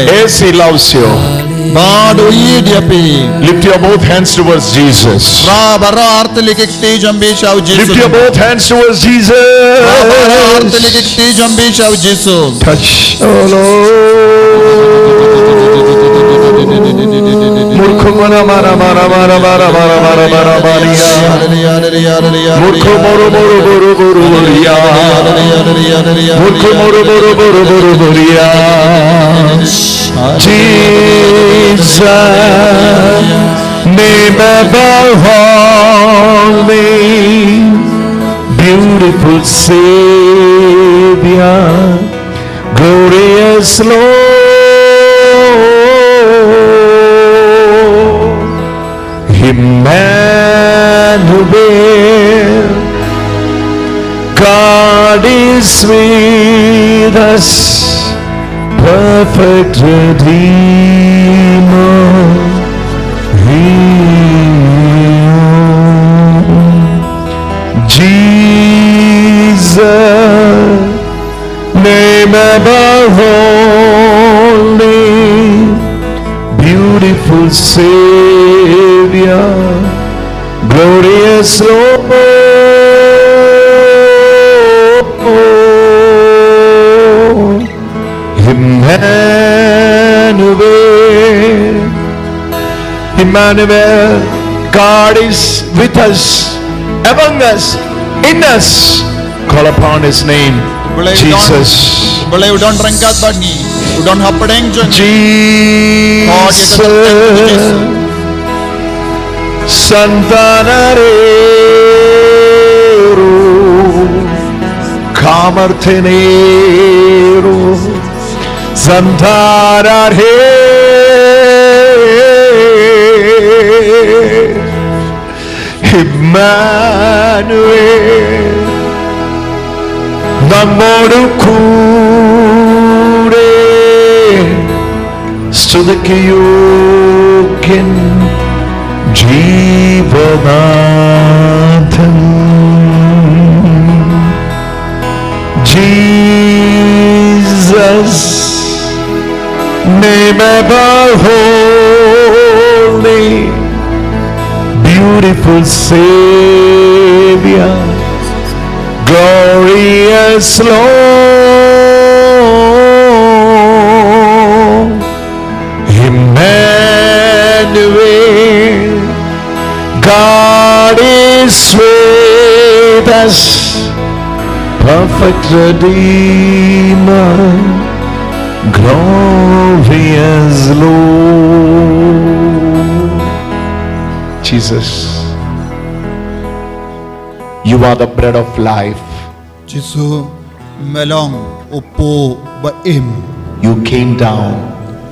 Yes, He loves you. Lift your both hands towards Jesus. Lift your both hands towards Jesus. Touch. Oh Lord. Murkumana mara mara mara mara mara mara mara maria. Murkumoro moro moro moro maria. Murkumoro moro moro moro maria. Jesus, name above all names, beautiful Savior, glorious Lord, Emmanuel, God is with us. Perfect Redeemer, Jesus, name above all names, beautiful Savior, glorious Lord. Emmanuel, Emmanuel, God is with us, among us, in us. Call upon His name, Jesus. Boleh udon rengkat bagi, udon hapedeng jon. Jesus, Santanarero, Kamartenero, Santanarero, Emmanuel, നമ്മോടു കൂടെ സ്തുതിക്കയോഗ്യൻ ജീവനാഥൻ Jesus, name above holy, beautiful Savior, glorious Lord, Emmanuel, God is with us, perfect Redeemer, glorious Lord. Jesus, you are the bread of life. Jisu melong upo baim. You came down.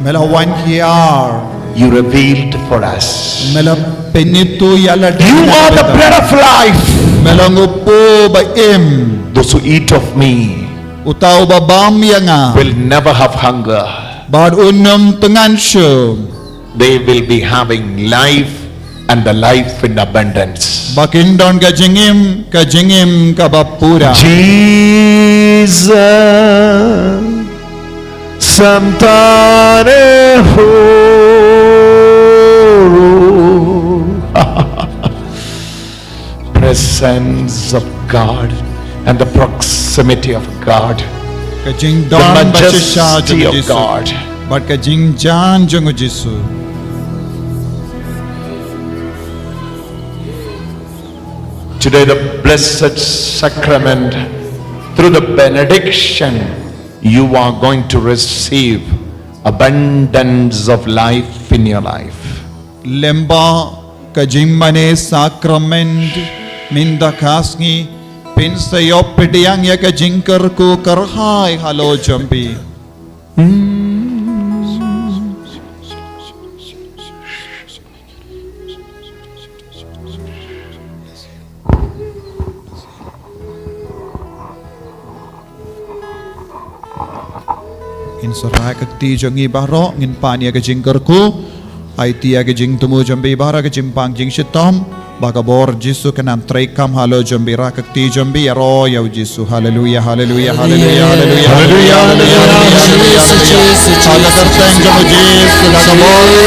Melawan hiar. You revealed for us. Mela penitu yala. You are the bread of life. Melong upo baim. Those who eat of me Utau babam yanga. will never have hunger. Bad unum tengan syum. They will be having life and the life in abundance. Bakindon kajingim kabapura. Jesus, Santaneho, presence of God and the proximity of God, Kajing the don majesty of God. But kajing jan jungu Jisu. Today the blessed sacrament, through the benediction, you are going to receive abundance of life in your life. Lemba kajing mane sacrament minda kasngi pinsayo pidiyang ya kajing kerku kerhai halo jambi. In sarai kakti jangi baro ngin pania ke jingkerku ai tia ke jing tumu jambi bara ke jimpang jing shitom bagabor Jisu kenan traikam halo jambi ra kakti jambi ro ya Jisu haleluya haleluya haleluya haleluya haleluya haleluya hala terteng jamu Jisu bagabor ya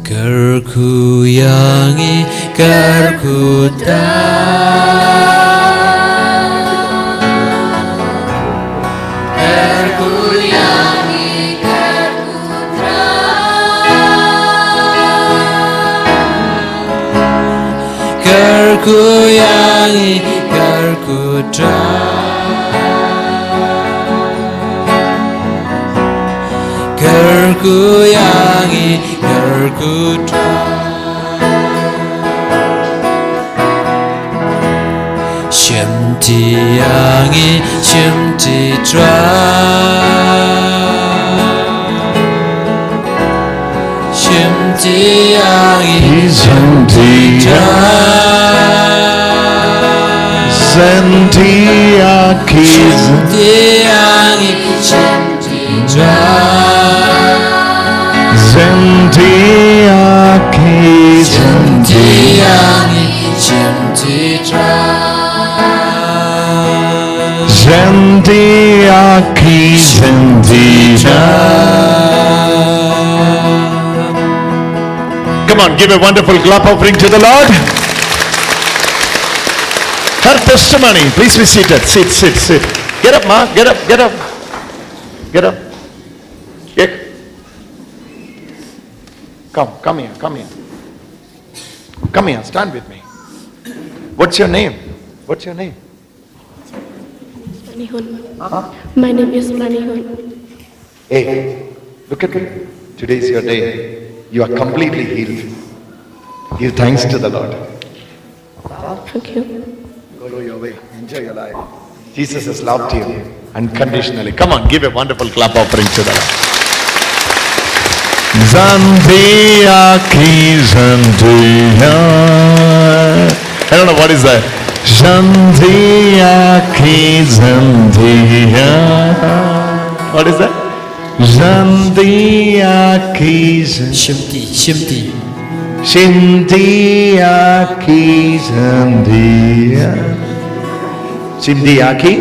Karku yangi karku Karkuyangi karkutra Karkuyangi karkutra Shemtiyangi shemtitra Shemtiyangi shemtitra Zentiaki Shemtiyangi shemtitra Zentiaki Shemtiyangi shemtitra Zentiaki Zentira. Come on, give a wonderful clap offering to the Lord. Her testimony. Please be seated. Sit. Get up, Ma. Get up. Get up. Come here. Come here. Stand with me. What's your name? My name is Manihun. Hey, look at me. Today is your day. You are completely healed. Give thanks to the Lord. Thank you. Go your way. Enjoy your life. Jesus has loved you unconditionally. Come on, give a wonderful clap offering to the Lord. Zandia ki zandia. I don't know what is that. Zandia ki zandia. What is that? Zandia ki Shimti Shindia ki zandia. Shindia ki?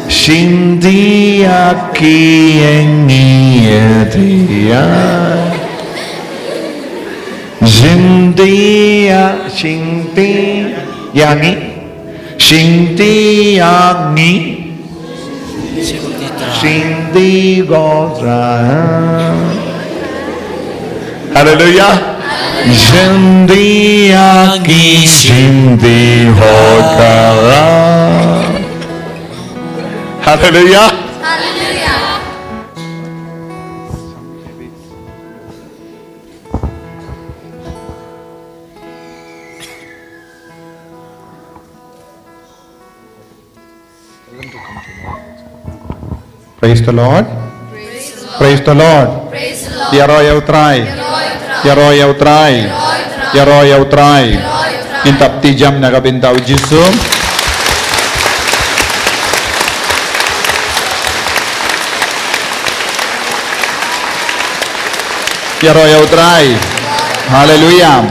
Shindia ki engiadia. Shindia yangi. Shindiyangi. Shindi Godra. Hallelujah. Shindiyangi Shindi Godra. Hallelujah. Praise the Lord. Praise the Lord. Yaroy utray. Intap tijam nagabintaw Jisu. Yaroy utray. Hallelujah.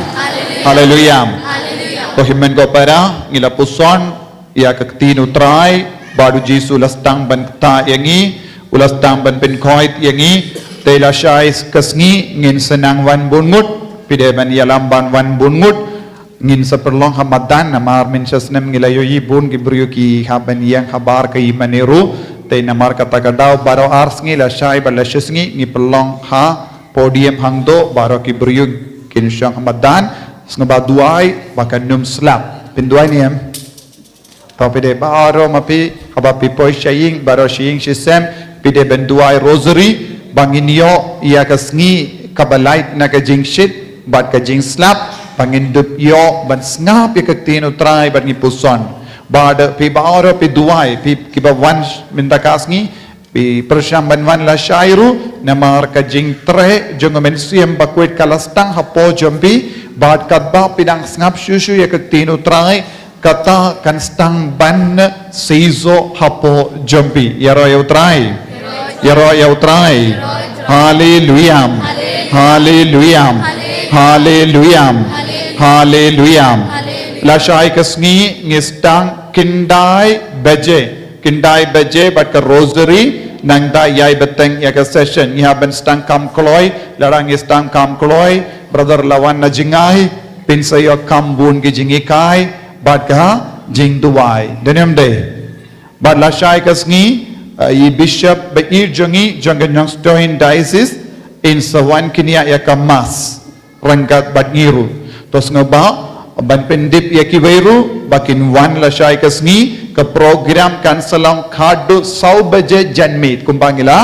Kohimen ko para ngila puson ia kaktin utray baru Jisu lastang banta yangi ulastang ban Pynkoit yangi tela syais kasngi ngin senang wan bungut pide ban yalam ban wan bungut ngin seperlong hamadan namar min sasnem ngilayo yibun gibryo ki haban yang habar kai maniru te namar kata kadau baro ars ngila syai balasysngi ngi pelong ha podium hangdo baro ki bryo kin syang hamadan sngabaduai bakan num slap pinduai niam tapi de baro mapi abapi poi sying baro sying sisem pide benduai rosary banginyo ia kasngi kabalait na kajing shit bat kajing slap pangindup yo ban snap ya kaktino try bat ngipuson bada pi baro pi duai pi kiba wan minta kasngi pi persyamban wan la syairu namar ka jing tre jong men siem bakwet kalastang hapo jombi bad kadba pidang ngap syusyu ya ketinu trai kata kan stang ban seizo hapo jombi ya ro trai haleluya haleluya haleluya haleluya la syai kasngi ngistang kindai beje bat ka rosary nang da yai beteng ya ka session ya ben stang kam kloi larang stang kam kloi brother lawan na jingai pin sayo kam bun ki jingikai bat ka Jingduwai denem de bat la shai kasngi i bishop ba ir jongi jonganyang stoin diocese in sawan kinia ya ka mas rangkat bat ngiru tos ngaba ban pendip ya kiwairu bakin wan la shai kasngi ke program kan selang khadu 100 baje janmit kumbangila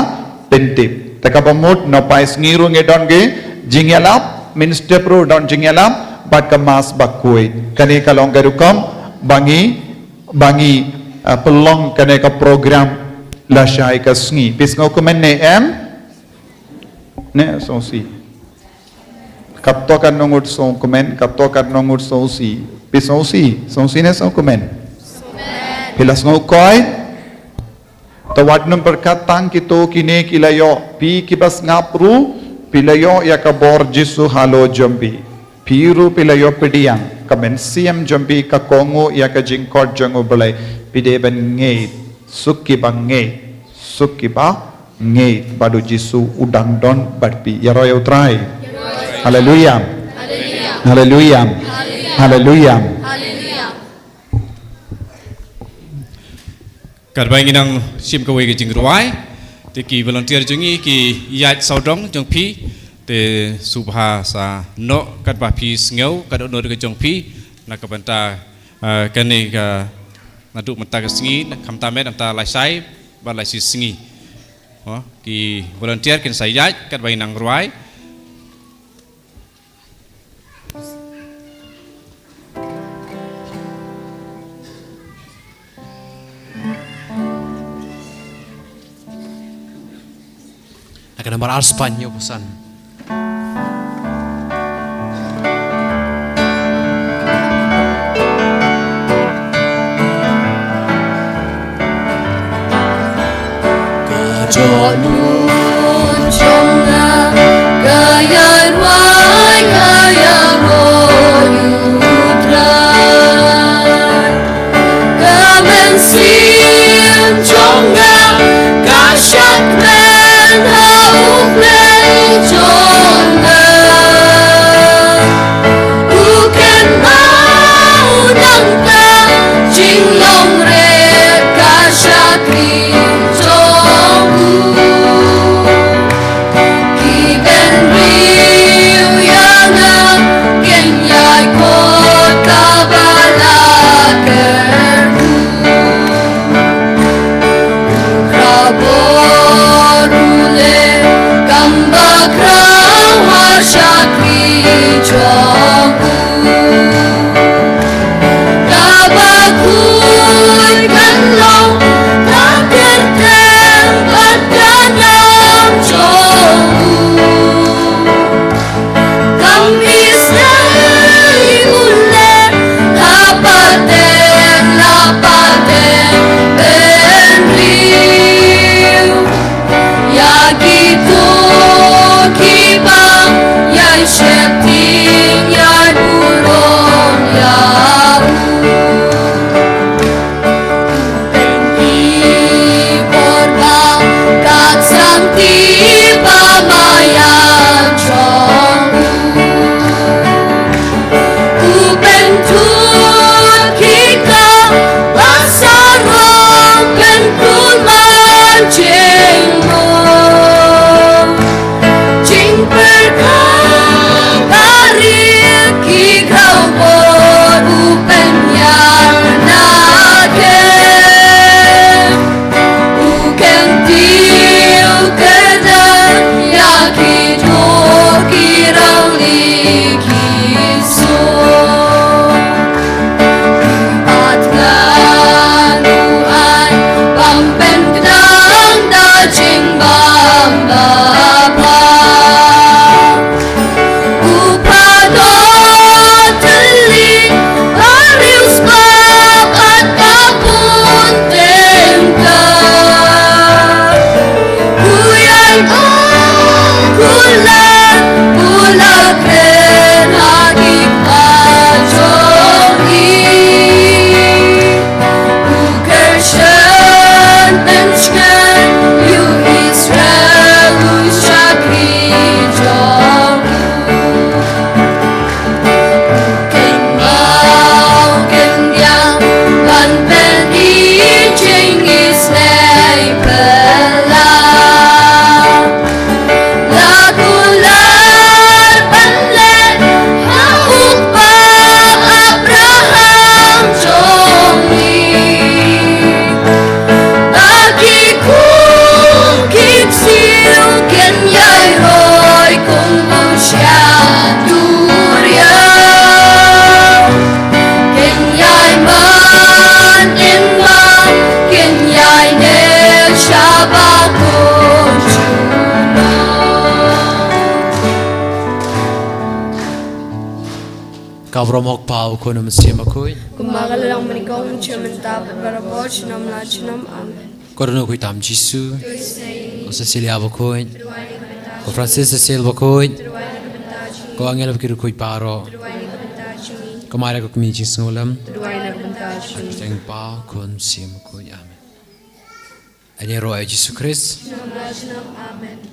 pendip taka pamut no pais ngiru ngedon ge jingelap minister pro don jingelap bat ke mas bakui kani kalong garukam bangi pelong kani ka program la shai kasngi pis ngokumen ne em ne so si kaptokan nongut so komen kaptokan nongut so si pis so si ne so komen Pilas ngokoi tawad nung perkatang kito kini kilayo pi kibas ngapru pilayo ya kabor jisu halo jombi piru pilayo pediang kamen siam jombi ka kongo ya ka jingkot jongo belai pide ban ngei sukki ba ngei badu jisu udang don batpi ya royo trai haleluya haleluya haleluya Kyrpang inang sim kawai ke Jingduwai te ki volunteer jungi ki yat saudong jong pi te subha sa no katba pi ngau kad onor ke jong pi na ka banta kani ka nadu mata ke singi khamta met amta lai sai ba lai si singi ki volunteer ken sai yat katba inang ruai akan nomor Spanyo pesan Nun chonga kaya ruai kaya royudrai kamen sim chonga kasyak men hauk men chonga bukan mau nangka jinglong red kasyak Kyrpang, Kavromok pau ko naman siya makoy. Kumagalang manikong chumenta barabot chinam la chinam amen. Korono ko'y tam Jisu. O Cecilia bakoy. O Francis Cecil bakoy. Ko Angela bakiru ko'y paro. Ko Maria ko kumijing sengulam. Kita yung pau ko siya makoy. Amen. Ani roa Jisu Christ. Chinam la chinam amen.